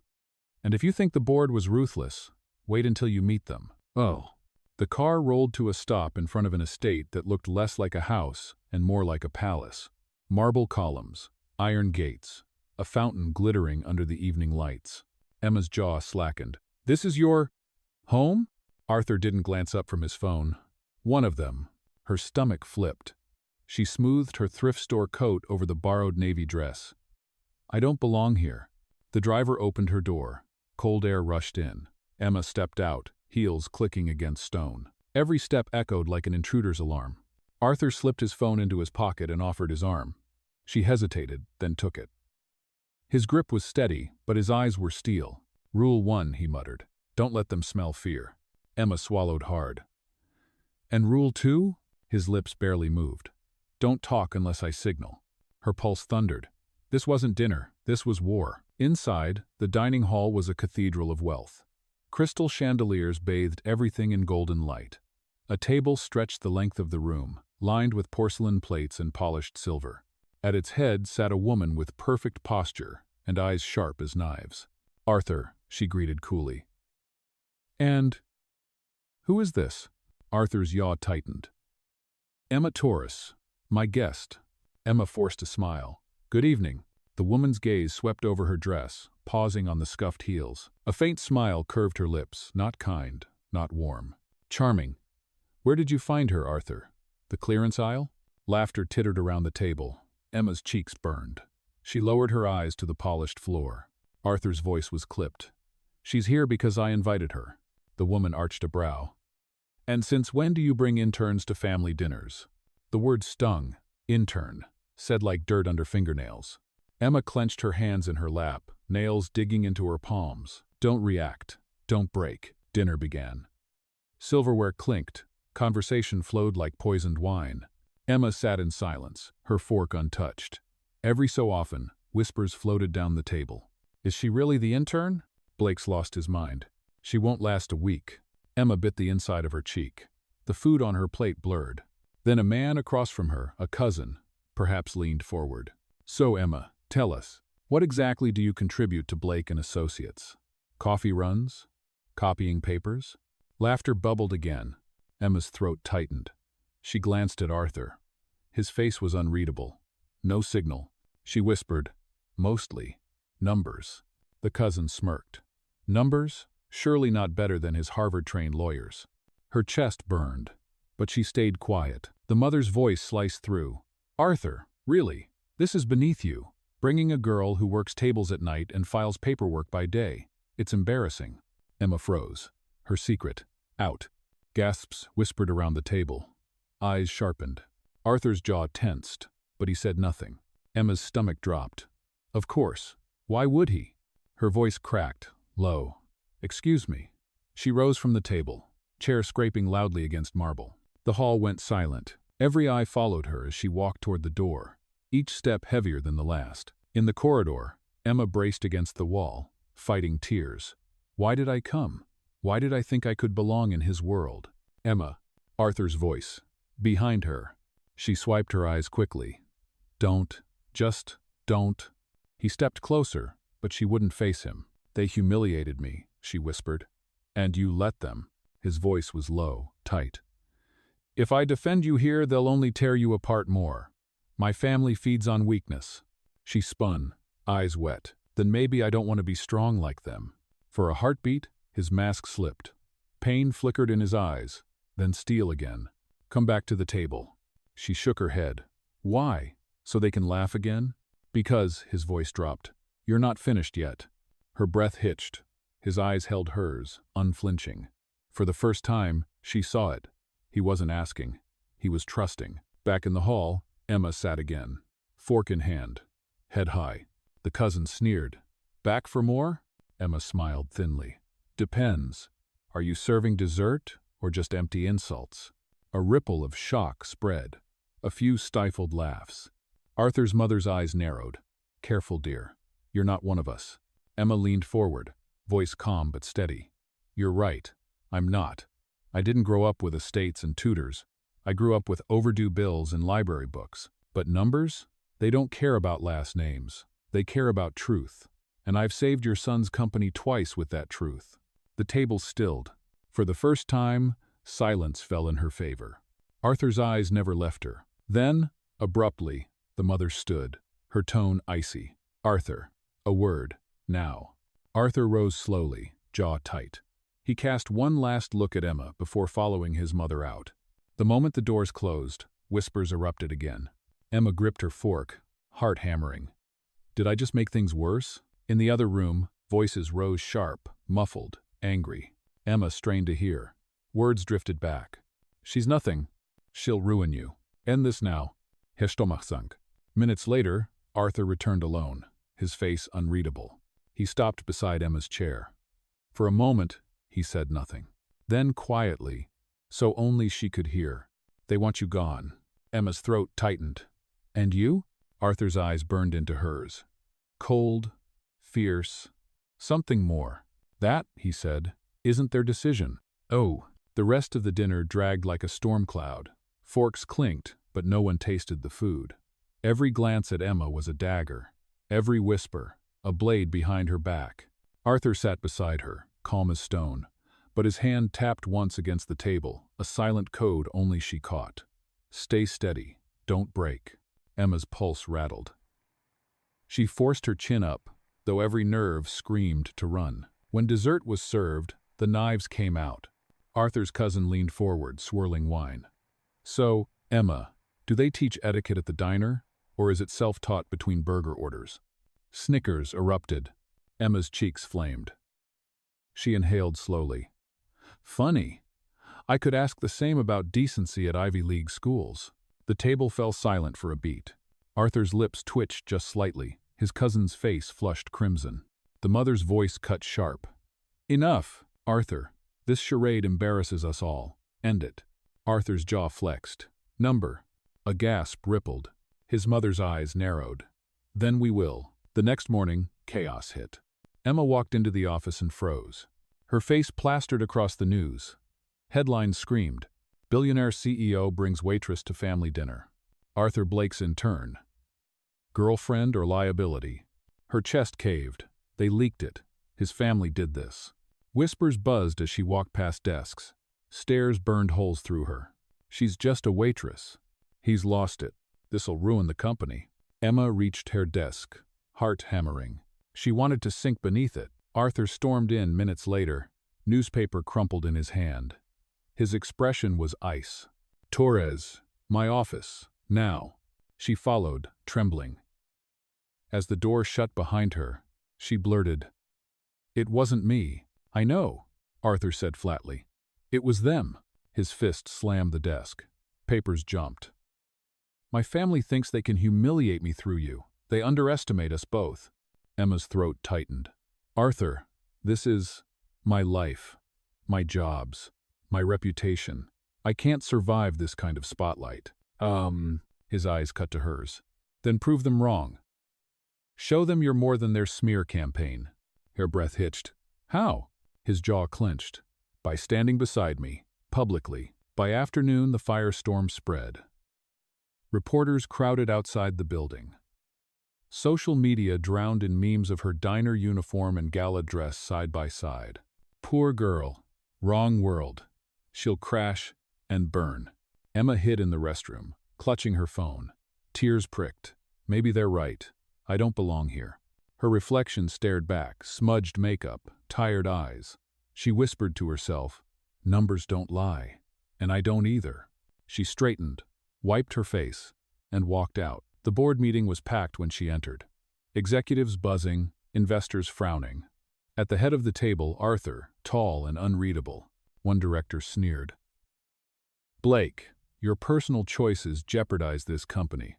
And if you think the board was ruthless, wait until you meet them. Oh. The car rolled to a stop in front of an estate that looked less like a house and more like a palace. Marble columns, iron gates, a fountain glittering under the evening lights. Emma's jaw slackened. This is your home? Arthur didn't glance up from his phone. One of them. Her stomach flipped. She smoothed her thrift store coat over the borrowed navy dress. I don't belong here. The driver opened her door. Cold air rushed in. Emma stepped out, heels clicking against stone. Every step echoed like an intruder's alarm. Arthur slipped his phone into his pocket and offered his arm. She hesitated, then took it. His grip was steady, but his eyes were steel. Rule 1, he muttered. Don't let them smell fear. Emma swallowed hard. And Rule 2? His lips barely moved. Don't talk unless I signal. Her pulse thundered. This wasn't dinner, this was war. Inside, the dining hall was a cathedral of wealth. Crystal chandeliers bathed everything in golden light. A table stretched the length of the room, lined with porcelain plates and polished silver. At its head sat a woman with perfect posture and eyes sharp as knives. Arthur, she greeted coolly. And who is this? Arthur's jaw tightened. Emma Torres, my guest. Emma forced a smile. Good evening. The woman's gaze swept over her dress, pausing on the scuffed heels. A faint smile curved her lips, not kind, not warm. Charming. Where did you find her, Arthur? The clearance aisle? Laughter tittered around the table. Emma's cheeks burned. She lowered her eyes to the polished floor. Arthur's voice was clipped. She's here because I invited her. The woman arched a brow. And since when do you bring interns to family dinners? The word stung. Intern. Said like dirt under fingernails. Emma clenched her hands in her lap, nails digging into her palms. Don't react. Don't break. Dinner began. Silverware clinked. Conversation flowed like poisoned wine. Emma sat in silence, her fork untouched. Every so often, whispers floated down the table. Is she really the intern? Blake's lost his mind. She won't last a week. Emma bit the inside of her cheek. The food on her plate blurred. Then a man across from her, a cousin, perhaps leaned forward. So Emma, tell us, what exactly do you contribute to Blake and Associates? Coffee runs? Copying papers? Laughter bubbled again. Emma's throat tightened. She glanced at Arthur. His face was unreadable. No signal. She whispered, mostly. Numbers. The cousin smirked. Numbers? Surely not better than his Harvard-trained lawyers. Her chest burned, but she stayed quiet. The mother's voice sliced through. Arthur, really? This is beneath you. Bringing a girl who works tables at night and files paperwork by day. It's embarrassing. Emma froze. Her secret. Out. Gasps whispered around the table. Eyes sharpened. Arthur's jaw tensed, but he said nothing. Emma's stomach dropped. Of course. Why would he? Her voice cracked, low. Excuse me. She rose from the table, chair scraping loudly against marble. The hall went silent. Every eye followed her as she walked toward the door, each step heavier than the last. In the corridor, Emma braced against the wall, fighting tears. Why did I come? Why did I think I could belong in his world? Emma. Arthur's voice. Behind her. She swiped her eyes quickly. Don't. Just don't. He stepped closer, but she wouldn't face him. They humiliated me, she whispered. And you let them. His voice was low, tight. If I defend you here, they'll only tear you apart more. My family feeds on weakness. She spun, eyes wet. Then maybe I don't want to be strong like them. For a heartbeat, his mask slipped. Pain flickered in his eyes, then steel again. Come back to the table. She shook her head. Why? So they can laugh again? Because, his voice dropped. You're not finished yet. Her breath hitched. His eyes held hers, unflinching. For the first time, she saw it. He wasn't asking. He was trusting. Back in the hall, Emma sat again. fork in hand, head high. The cousin sneered. Back for more? Emma smiled thinly. Depends. Are you serving dessert or just empty insults? A ripple of shock spread. A few stifled laughs. Arthur's mother's eyes narrowed. Careful, dear. You're not one of us. Emma leaned forward, voice calm but steady. You're right. I'm not. I didn't grow up with estates and tutors. I grew up with overdue bills and library books. But numbers? They don't care about last names. They care about truth. And I've saved your son's company twice with that truth. The table stilled. For the first time, silence fell in her favor. Arthur's eyes never left her. Then, abruptly, the mother stood, her tone icy. Arthur, a word, now. Arthur rose slowly, jaw tight. He cast one last look at Emma before following his mother out. The moment the doors closed, whispers erupted again. Emma gripped her fork, heart hammering. Did I just make things worse? In the other room, voices rose sharp, muffled, angry. Emma strained to hear. Words drifted back. She's nothing. She'll ruin you. End this now. Hestomachsang. Minutes later, Arthur returned alone, his face unreadable. He stopped beside Emma's chair. For a moment, he said nothing. Then quietly, so only she could hear. They want you gone. Emma's throat tightened. And you? Arthur's eyes burned into hers. Cold, fierce, something more. That, he said, isn't their decision. Oh, the rest of the dinner dragged like a storm cloud. Forks clinked, but no one tasted the food. Every glance at Emma was a dagger. Every whisper, a blade behind her back. Arthur sat beside her, calm as stone, but his hand tapped once against the table, a silent code only she caught. Stay steady, don't break. Emma's pulse rattled. She forced her chin up, though every nerve screamed to run. When dessert was served, the knives came out. Arthur's cousin leaned forward, swirling wine. So, Emma, do they teach etiquette at the diner, or is it self-taught between burger orders? Snickers erupted. Emma's cheeks flamed. She inhaled slowly. Funny. I could ask the same about decency at Ivy League schools. The table fell silent for a beat. Arthur's lips twitched just slightly. His cousin's face flushed crimson. The mother's voice cut sharp. Enough, Arthur. This charade embarrasses us all. End it. Arthur's jaw flexed. Number. A gasp rippled. His mother's eyes narrowed. Then we will. The next morning, chaos hit. Emma walked into the office and froze. Her face plastered across the news. Headlines screamed. Billionaire CEO brings waitress to family dinner. Arthur Blake's intern. Girlfriend or liability? Her chest caved. They leaked it. His family did this. Whispers buzzed as she walked past desks. Stares burned holes through her. She's just a waitress. He's lost it. This'll ruin the company. Emma reached her desk, heart hammering. She wanted to sink beneath it. Arthur stormed in minutes later, newspaper crumpled in his hand. His expression was ice. Torres, my office, now. She followed, trembling. As the door shut behind her, she blurted, It wasn't me. I know, Arthur said flatly. It was them. His fist slammed the desk. Papers jumped. My family thinks they can humiliate me through you. They underestimate us both. Emma's throat tightened. Arthur, this is my life, my jobs, my reputation. I can't survive this kind of spotlight. His eyes cut to hers. Then prove them wrong. Show them you're more than their smear campaign. Her breath hitched. How? His jaw clenched. By standing beside me, publicly. By afternoon, the firestorm spread. Reporters crowded outside the building. Social media drowned in memes of her diner uniform and gala dress side by side. Poor girl. Wrong world. She'll crash and burn. Emma hid in the restroom, clutching her phone. Tears pricked. Maybe they're right. I don't belong here. Her reflection stared back, smudged makeup, tired eyes. She whispered to herself, numbers don't lie. And I don't either. She straightened, wiped her face, and walked out. The board meeting was packed when she entered. Executives buzzing, investors frowning. At the head of the table, Arthur, tall and unreadable. One director sneered. Blake, your personal choices jeopardize this company.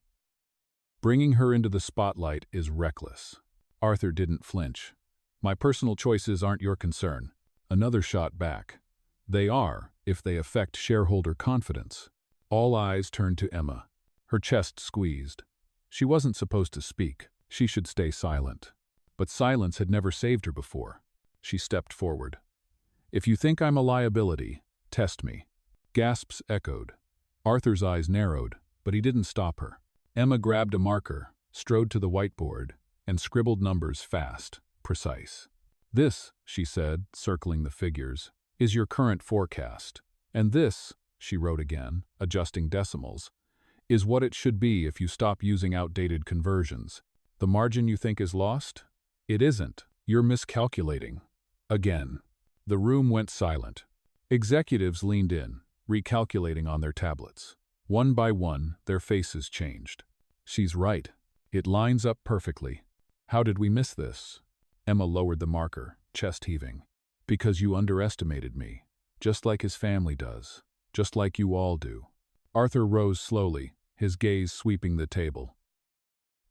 Bringing her into the spotlight is reckless. Arthur didn't flinch. My personal choices aren't your concern. Another shot back. They are, if they affect shareholder confidence. All eyes turned to Emma. Her chest squeezed. She wasn't supposed to speak. She should stay silent. But silence had never saved her before. She stepped forward. If you think I'm a liability, test me. Gasps echoed. Arthur's eyes narrowed, but he didn't stop her. Emma grabbed a marker, strode to the whiteboard, and scribbled numbers fast, precise. This, she said, circling the figures, is your current forecast. And this, she wrote again, adjusting decimals, is what it should be if you stop using outdated conversions. The margin you think is lost? It isn't. You're miscalculating. Again. The room went silent. Executives leaned in, recalculating on their tablets. One by one, their faces changed. She's right. It lines up perfectly. How did we miss this? Emma lowered the marker, chest heaving. Because you underestimated me. Just like his family does. Just like you all do. Arthur rose slowly, his gaze sweeping the table.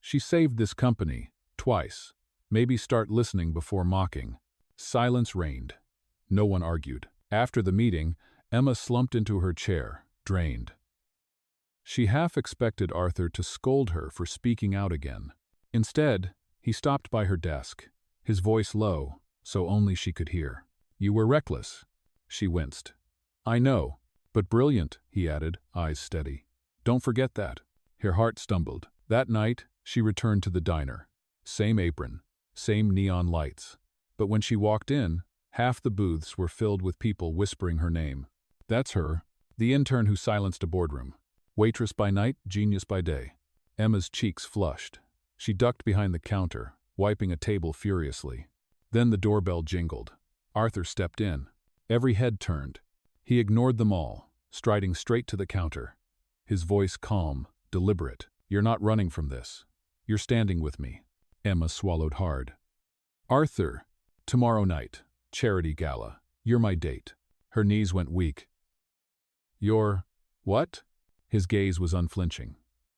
She saved this company, twice. Maybe start listening before mocking. Silence reigned. No one argued. After the meeting, Emma slumped into her chair, drained. She half expected Arthur to scold her for speaking out again. Instead, he stopped by her desk, his voice low, so only she could hear. You were reckless. She winced. I know, but brilliant, he added, eyes steady. Don't forget that. Her heart stumbled. That night, she returned to the diner. Same apron, same neon lights. But when she walked in, half the booths were filled with people whispering her name. That's her, the intern who silenced a boardroom. Waitress by night, genius by day. Emma's cheeks flushed. She ducked behind the counter, wiping a table furiously. Then the doorbell jingled. Arthur stepped in. Every head turned. He ignored them all, striding straight to the counter. His voice calm, deliberate. You're not running from this. You're standing with me. Emma swallowed hard. Arthur, tomorrow night, charity gala. You're my date. Her knees went weak. You're… what? His gaze was unflinching.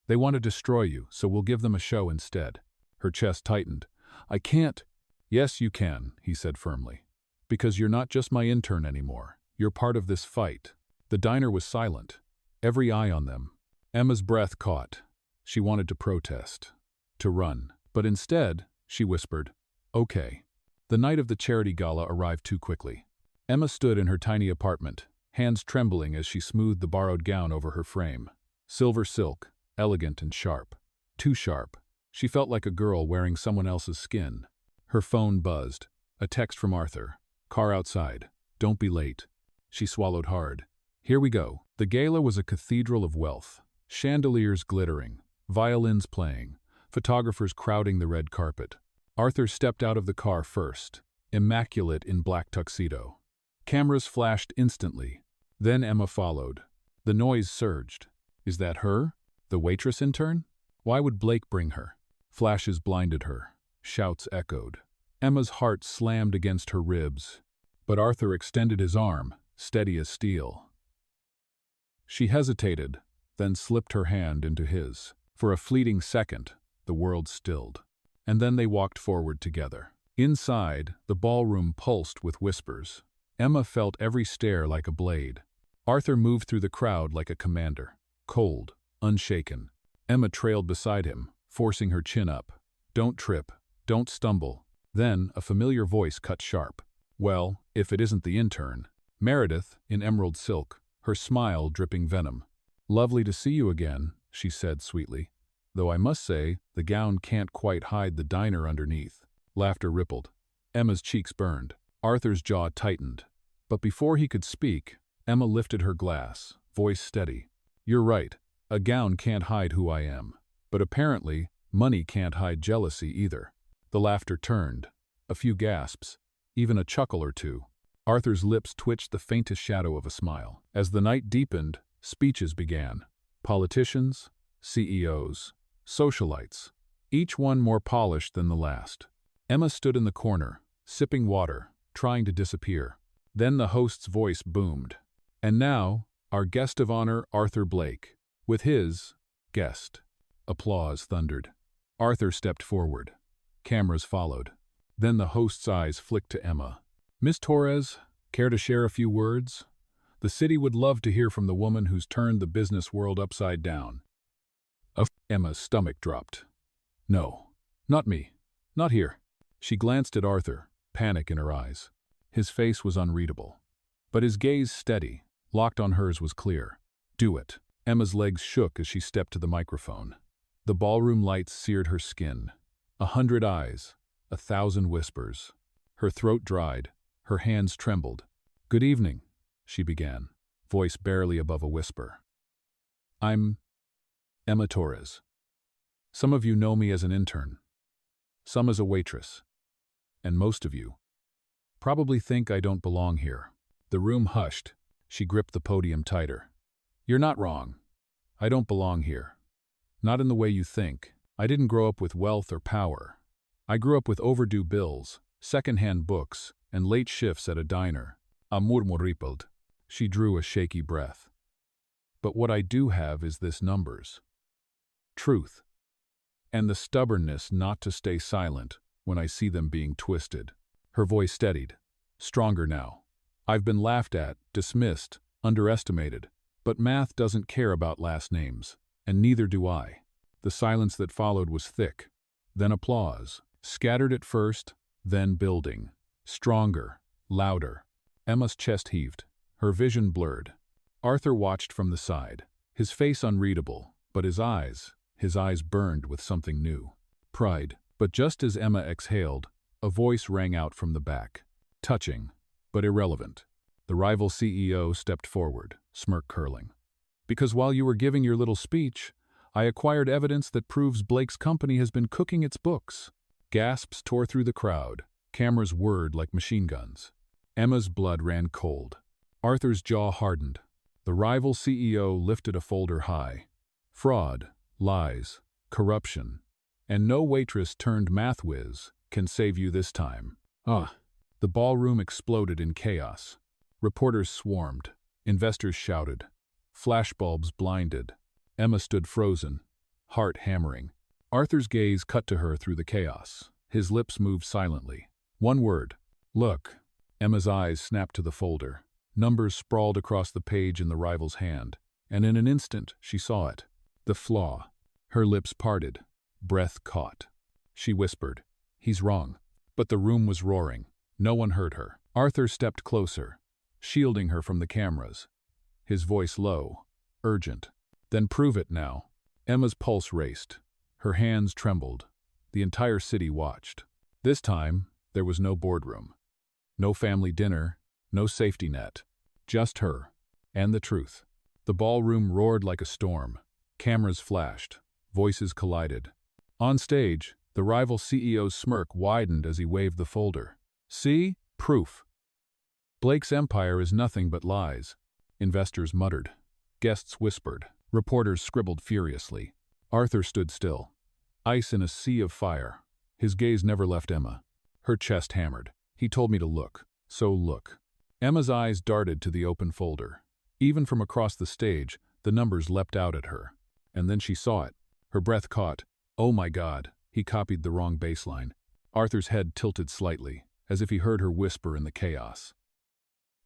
They want to destroy you, so we'll give them a show instead. Her chest tightened. I can't. Yes, you can, he said firmly. Because you're not just my intern anymore. You're part of this fight. The diner was silent. Every eye on them. Emma's breath caught. She wanted to protest. To run. But instead, she whispered, okay. The night of the charity gala arrived too quickly. Emma stood in her tiny apartment, hands trembling as she smoothed the borrowed gown over her frame. Silver silk, elegant and sharp. Too sharp. She felt like a girl wearing someone else's skin. Her phone buzzed. A text from Arthur. Car outside. Don't be late. She swallowed hard. Here we go. The gala was a cathedral of wealth. Chandeliers glittering. Violins playing. Photographers crowding the red carpet. Arthur stepped out of the car first, immaculate in black tuxedo. Cameras flashed instantly. Then Emma followed. The noise surged. Is that her? The waitress intern? Why would Blake bring her? Flashes blinded her. Shouts echoed. Emma's heart slammed against her ribs. But Arthur extended his arm, steady as steel. She hesitated, then slipped her hand into his. For a fleeting second, the world stilled. And then they walked forward together. Inside, the ballroom pulsed with whispers. Emma felt every stare like a blade. Arthur moved through the crowd like a commander. Cold, unshaken. Emma trailed beside him, forcing her chin up. Don't trip. Don't stumble. Then, a familiar voice cut sharp. Well, if it isn't the intern. Meredith, in emerald silk, her smile dripping venom. Lovely to see you again, she said sweetly. Though I must say, the gown can't quite hide the diner underneath. Laughter rippled. Emma's cheeks burned. Arthur's jaw tightened. But before he could speak, Emma lifted her glass, voice steady. You're right. A gown can't hide who I am. But apparently, money can't hide jealousy either. The laughter turned. A few gasps. Even a chuckle or two. Arthur's lips twitched the faintest shadow of a smile. As the night deepened, speeches began. Politicians, CEOs, socialites, each one more polished than the last. Emma stood in the corner, sipping water, trying to disappear. Then the host's voice boomed. And now, our guest of honor, Arthur Blake, with his guest. Applause thundered. Arthur stepped forward. Cameras followed. Then the host's eyes flicked to Emma. "Miss Torres, care to share a few words? The city would love to hear from the woman who's turned the business world upside down." Emma's stomach dropped. "No, not me. Not here." She glanced at Arthur, panic in her eyes. His face was unreadable. But his gaze steady, locked on hers, was clear. "Do it." Emma's legs shook as she stepped to the microphone. The ballroom lights seared her skin. 100 eyes, 1,000 whispers. Her throat dried, her hands trembled. "Good evening," she began, voice barely above a whisper. "I'm Emma Torres. Some of you know me as an intern, some as a waitress, and most of you probably think I don't belong here." The room hushed. She gripped the podium tighter. "You're not wrong. I don't belong here. Not in the way you think. I didn't grow up with wealth or power. I grew up with overdue bills, second-hand books, and late shifts at a diner." A murmur rippled. She drew a shaky breath. "But what I do have is this: numbers, truth, and the stubbornness not to stay silent when I see them being twisted." Her voice steadied, stronger now. "I've been laughed at, dismissed, underestimated, but math doesn't care about last names, and neither do I." The silence that followed was thick. Then applause, scattered at first, then building, stronger, louder. Emma's chest heaved, her vision blurred. Arthur watched from the side, his face unreadable, but his eyes burned with something new. Pride. But just as Emma exhaled, a voice rang out from the back. Touching, but irrelevant. The rival CEO stepped forward, smirk curling. "Because while you were giving your little speech, I acquired evidence that proves Blake's company has been cooking its books." Gasps tore through the crowd. Cameras whirred like machine guns. Emma's blood ran cold. Arthur's jaw hardened. The rival CEO lifted a folder high. "Fraud, lies, corruption, and no waitress turned math whiz can save you this time." The ballroom exploded in chaos. Reporters swarmed. Investors shouted. Flashbulbs blinded. Emma stood frozen, heart hammering. Arthur's gaze cut to her through the chaos. His lips moved silently. One word. "Look." Emma's eyes snapped to the folder. Numbers sprawled across the page in the rival's hand, and in an instant she saw it. The flaw. Her lips parted. Breath caught. She whispered, "He's wrong." But the room was roaring. No one heard her. Arthur stepped closer, shielding her from the cameras. His voice low, urgent. "Then prove it now." Emma's pulse raced. Her hands trembled. The entire city watched. This time, there was no boardroom. No family dinner, no safety net. Just her, and the truth. The ballroom roared like a storm. Cameras flashed. Voices collided. On stage, the rival CEO's smirk widened as he waved the folder. "See? Proof. Blake's empire is nothing but lies." Investors muttered. Guests whispered. Reporters scribbled furiously. Arthur stood still. Ice in a sea of fire. His gaze never left Emma. Her chest hammered. "He told me to look, so look." Emma's eyes darted to the open folder. Even from across the stage, the numbers leapt out at her. And then she saw it. Her breath caught. "Oh my God," he copied the wrong baseline. Arthur's head tilted slightly, as if he heard her whisper in the chaos.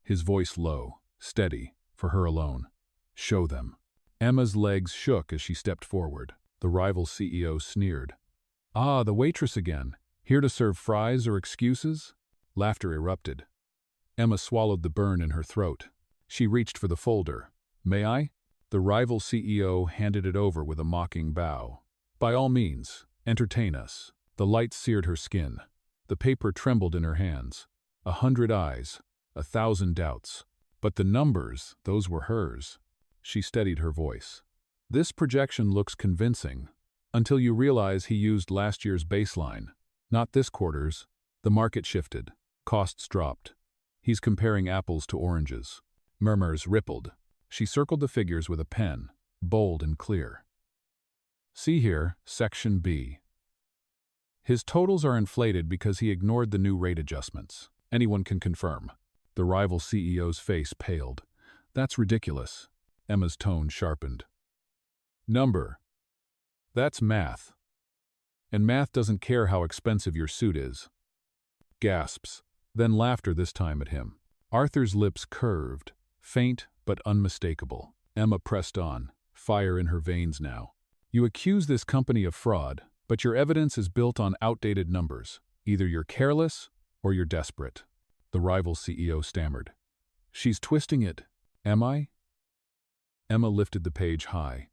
His voice low, steady, for her alone. "Show them." Emma's legs shook as she stepped forward. The rival CEO sneered. "Ah, the waitress again. Here to serve fries or excuses?" Laughter erupted. Emma swallowed the burn in her throat. She reached for the folder. "May I?" The rival CEO handed it over with a mocking bow. "By all means, entertain us." The light seared her skin. The paper trembled in her hands. 100 eyes, 1,000 doubts. But the numbers, those were hers. She steadied her voice. "This projection looks convincing, until you realize he used last year's baseline, not this quarter's." The market shifted. Costs dropped. "He's comparing apples to oranges." Murmurs rippled. She circled the figures with a pen, bold and clear. "See here, Section B. His totals are inflated because he ignored the new rate adjustments. Anyone can confirm." The rival CEO's face paled. "That's ridiculous." Emma's tone sharpened. "Number. That's math. And math doesn't care how expensive your suit is. Gasps, then laughter this time at him. Arthur's lips curved, faint but unmistakable. Emma pressed on, fire in her veins now. You accuse this company of fraud, but your evidence is built on outdated numbers. Either you're careless or you're desperate. The rival CEO stammered. She's twisting it. Am I? Emma lifted the page high.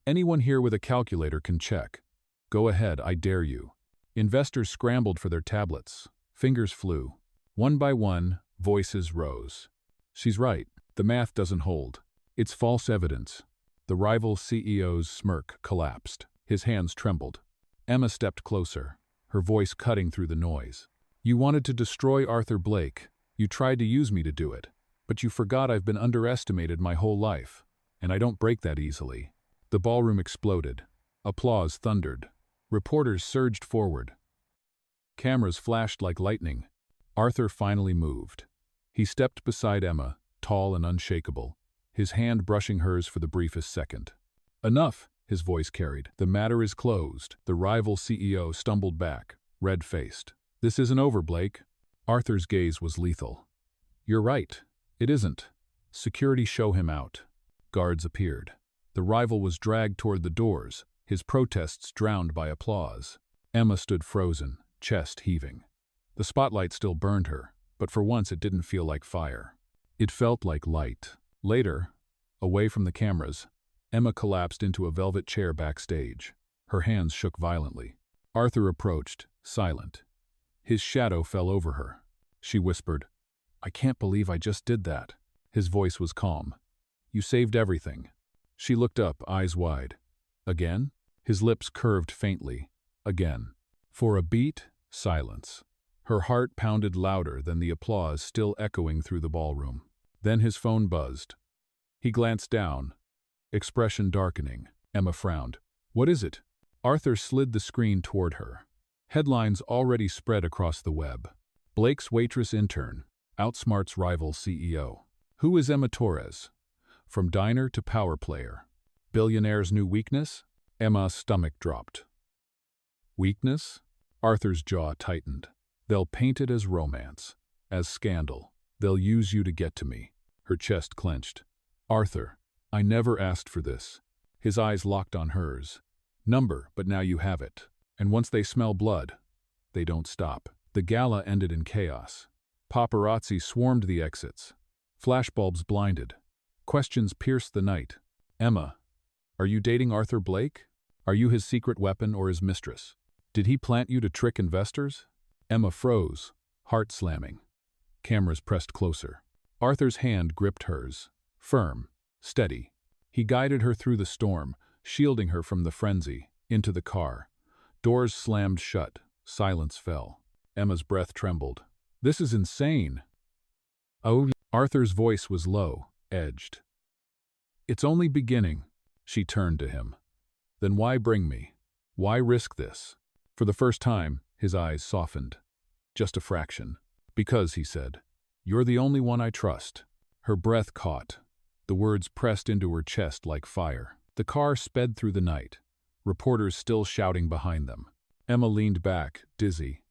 Anyone here with a calculator can check. Go ahead, I dare you. Investors scrambled for their tablets. Fingers flew. One by one, voices rose. She's right. The math doesn't hold. It's false evidence. The rival CEO's smirk collapsed. His hands trembled. Emma stepped closer, her voice cutting through the noise. You wanted to destroy Arthur Blake. You tried to use me to do it. But you forgot I've been underestimated my whole life. And I don't break that easily. The ballroom exploded. Applause thundered. Reporters surged forward. Cameras flashed like lightning. Arthur finally moved. He stepped beside Emma, tall and unshakable, his hand brushing hers for the briefest second. Enough, his voice carried. The matter is closed. The rival CEO stumbled back, red-faced. This isn't over, Blake. Arthur's gaze was lethal. You're right. It isn't. Security show him out. Guards appeared. The rival was dragged toward the doors, his protests drowned by applause. Emma stood frozen, chest heaving. The spotlight still burned her, but for once it didn't feel like fire. It felt like light. Later, away from the cameras, Emma collapsed into a velvet chair backstage. Her hands shook violently. Arthur approached, silent. His shadow fell over her. She whispered, I can't believe I just did that. His voice was calm. You saved everything. She looked up, eyes wide. Again? His lips curved faintly. Again. For a beat, silence. Her heart pounded louder than the applause still echoing through the ballroom. Then his phone buzzed. He glanced down, expression darkening. Emma frowned. What is it? Arthur slid the screen toward her. Headlines already spread across the web. Blake's waitress intern outsmarts rival CEO. Who is Emma Torres? From diner to power player. Billionaire's new weakness? Emma's stomach dropped. Weakness? Arthur's jaw tightened. They'll paint it as romance, as scandal. They'll use you to get to me. Her chest clenched. Arthur, I never asked for this. His eyes locked on hers. Number, but now you have it. And once they smell blood, they don't stop. The gala ended in chaos. Paparazzi swarmed the exits. Flashbulbs blinded. Questions pierced the night. Emma, are you dating Arthur Blake? Are you his secret weapon or his mistress? Did he plant you to trick investors? Emma froze, heart slamming. Cameras pressed closer. Arthur's hand gripped hers. Firm, steady. He guided her through the storm, shielding her from the frenzy, into the car. Doors slammed shut. Silence fell. Emma's breath trembled. This is insane. Oh, Arthur's voice was low, edged. It's only beginning. She turned to him. Then why bring me? Why risk this? For the first time, his eyes softened. Just a fraction. Because, he said, you're the only one I trust. Her breath caught. The words pressed into her chest like fire. The car sped through the night, reporters still shouting behind them. Emma leaned back, dizzy.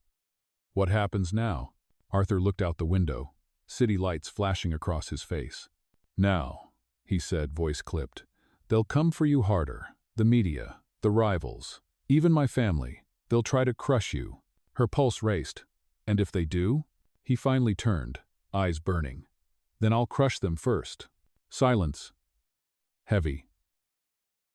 What happens now? Arthur looked out the window, city lights flashing across his face. Now, he said, voice clipped, they'll come for you harder. The media, the rivals, even my family. They'll try to crush you. Her pulse raced. And if they do? He finally turned, eyes burning. Then I'll crush them first. Silence. Heavy.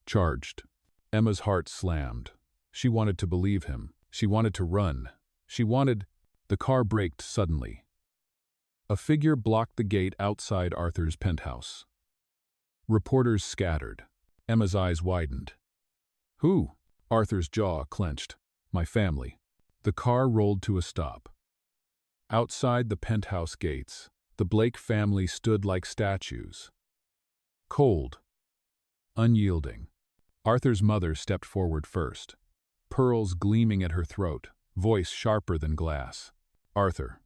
Charged. Emma's heart slammed. She wanted to believe him. She wanted to run. She wanted... The car braked suddenly. A figure blocked the gate outside Arthur's penthouse. Reporters scattered. Emma's eyes widened. Who? Arthur's jaw clenched. My family. The car rolled to a stop. Outside the penthouse gates, the Blake family stood like statues. Cold. Unyielding. Arthur's mother stepped forward first, pearls gleaming at her throat, voice sharper than glass. Arthur,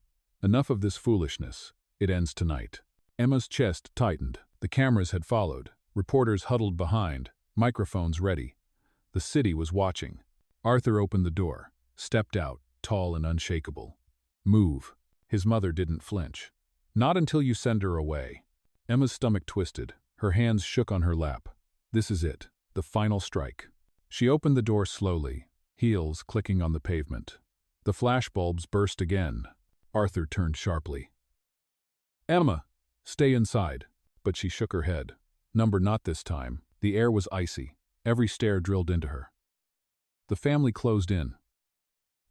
enough of this foolishness. It ends tonight. Emma's chest tightened. The cameras had followed, reporters huddled behind, microphones ready. The city was watching. Arthur opened the door, stepped out, tall and unshakable. "Move." His mother didn't flinch. "Not until you send her away." Emma's stomach twisted. Her hands shook on her lap. This is it, the final strike. She opened the door slowly, heels clicking on the pavement. The flashbulbs burst again. Arthur turned sharply. "Emma, stay inside." But she shook her head. "Number not this time." The air was icy. Every stare drilled into her. The family closed in.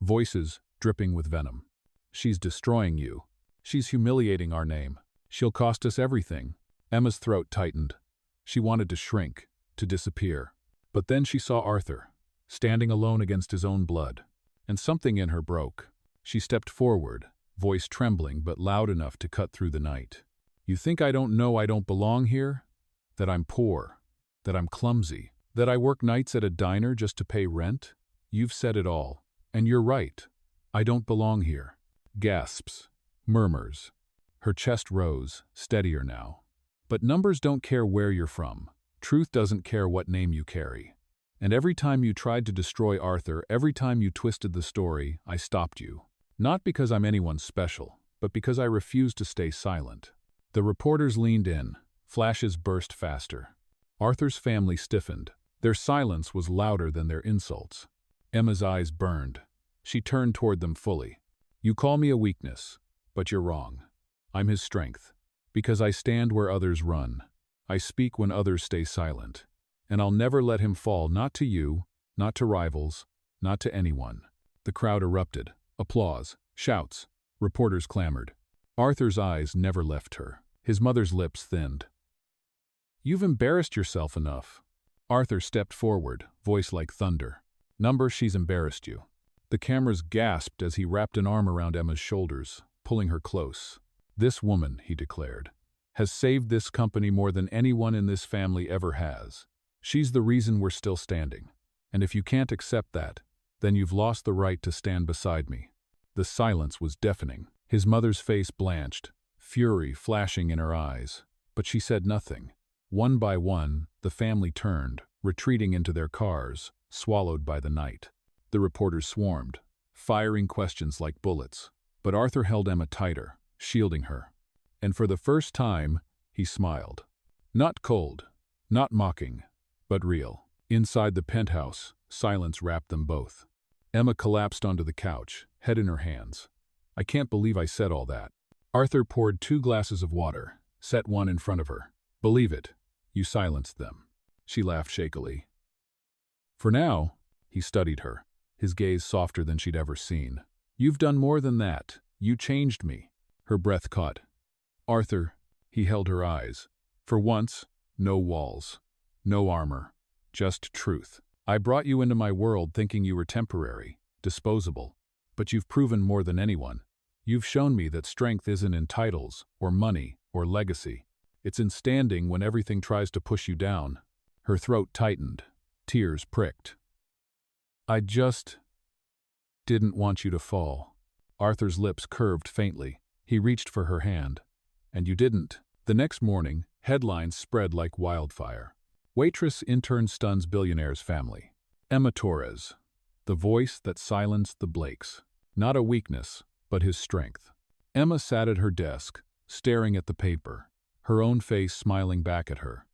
Voices dripping with venom. "She's destroying you. She's humiliating our name. She'll cost us everything." Emma's throat tightened. She wanted to shrink, to disappear. But then she saw Arthur, standing alone against his own blood. And something in her broke. She stepped forward, voice trembling but loud enough to cut through the night. "You think I don't know I don't belong here? That I'm poor? That I'm clumsy? That I work nights at a diner just to pay rent? You've said it all. And you're right. I don't belong here." Gasps. Murmurs. Her chest rose, steadier now. But numbers don't care where you're from. Truth doesn't care what name you carry. And every time you tried to destroy Arthur, every time you twisted the story, I stopped you. Not because I'm anyone special, but because I refused to stay silent. The reporters leaned in. Flashes burst faster. Arthur's family stiffened. Their silence was louder than their insults. Emma's eyes burned. She turned toward them fully. "You call me a weakness, but you're wrong. I'm his strength. Because I stand where others run. I speak when others stay silent. And I'll never let him fall, not to you, not to rivals, not to anyone." The crowd erupted. Applause. Shouts. Reporters clamored. Arthur's eyes never left her. His mother's lips thinned. "You've embarrassed yourself enough." Arthur stepped forward, voice like thunder. "Number, she's embarrassed you." The cameras gasped as he wrapped an arm around Emma's shoulders, pulling her close. "This woman," he declared, "has saved this company more than anyone in this family ever has. She's the reason we're still standing. And if you can't accept that, then you've lost the right to stand beside me." The silence was deafening. His mother's face blanched, fury flashing in her eyes. But she said nothing. One by one, the family turned, retreating into their cars, swallowed by the night. The reporters swarmed, firing questions like bullets. But Arthur held Emma tighter, shielding her. And for the first time, he smiled. Not cold, not mocking, but real. Inside the penthouse, silence wrapped them both. Emma collapsed onto the couch, head in her hands. "I can't believe I said all that." Arthur poured 2 glasses of water, set one in front of her. "Believe it, you silenced them." She laughed shakily. "For now," he studied her, his gaze softer than she'd ever seen. "You've done more than that. You changed me." Her breath caught. "Arthur," he held her eyes. "For once, no walls, no armor, just truth. I brought you into my world thinking you were temporary, disposable. But you've proven more than anyone. You've shown me that strength isn't in titles, or money, or legacy. It's in standing when everything tries to push you down." Her throat tightened. Tears pricked. "I just didn't want you to fall." Arthur's lips curved faintly. He reached for her hand. "And you didn't." The next morning, headlines spread like wildfire. Waitress intern stuns billionaire's family. Emma Torres, the voice that silenced the Blakes. Not a weakness, but his strength. Emma sat at her desk, staring at the paper, her own face smiling back at her.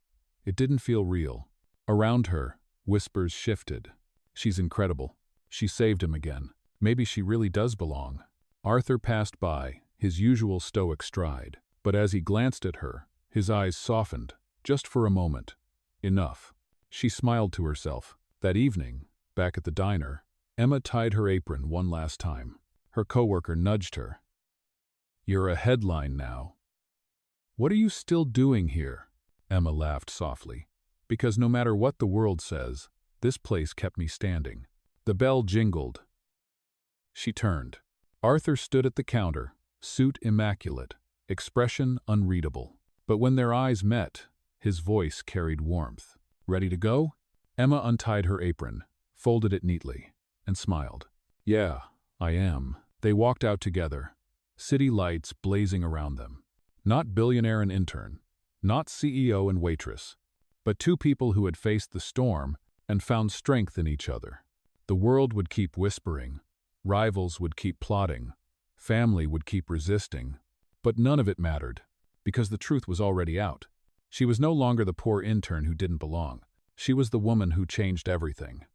It didn't feel real. Around her, whispers shifted. "She's incredible. She saved him again. Maybe she really does belong." Arthur passed by, his usual stoic stride. But as he glanced at her, his eyes softened, just for a moment. Enough. She smiled to herself. That evening, back at the diner, Emma tied her apron one last time. Her coworker nudged her. "You're a headline now." "What are you still doing here?" Emma laughed softly. "Because no matter what the world says, this place kept me standing." The bell jingled. She turned. Arthur stood at the counter, suit immaculate, expression unreadable. But when their eyes met, his voice carried warmth. "Ready to go?" Emma untied her apron, folded it neatly, and smiled. "Yeah, I am." They walked out together, city lights blazing around them. Not billionaire and intern, not CEO and waitress, but 2 people who had faced the storm and found strength in each other. The world would keep whispering, rivals would keep plotting, family would keep resisting, but none of it mattered, because the truth was already out. She was no longer the poor intern who didn't belong. She was the woman who changed everything.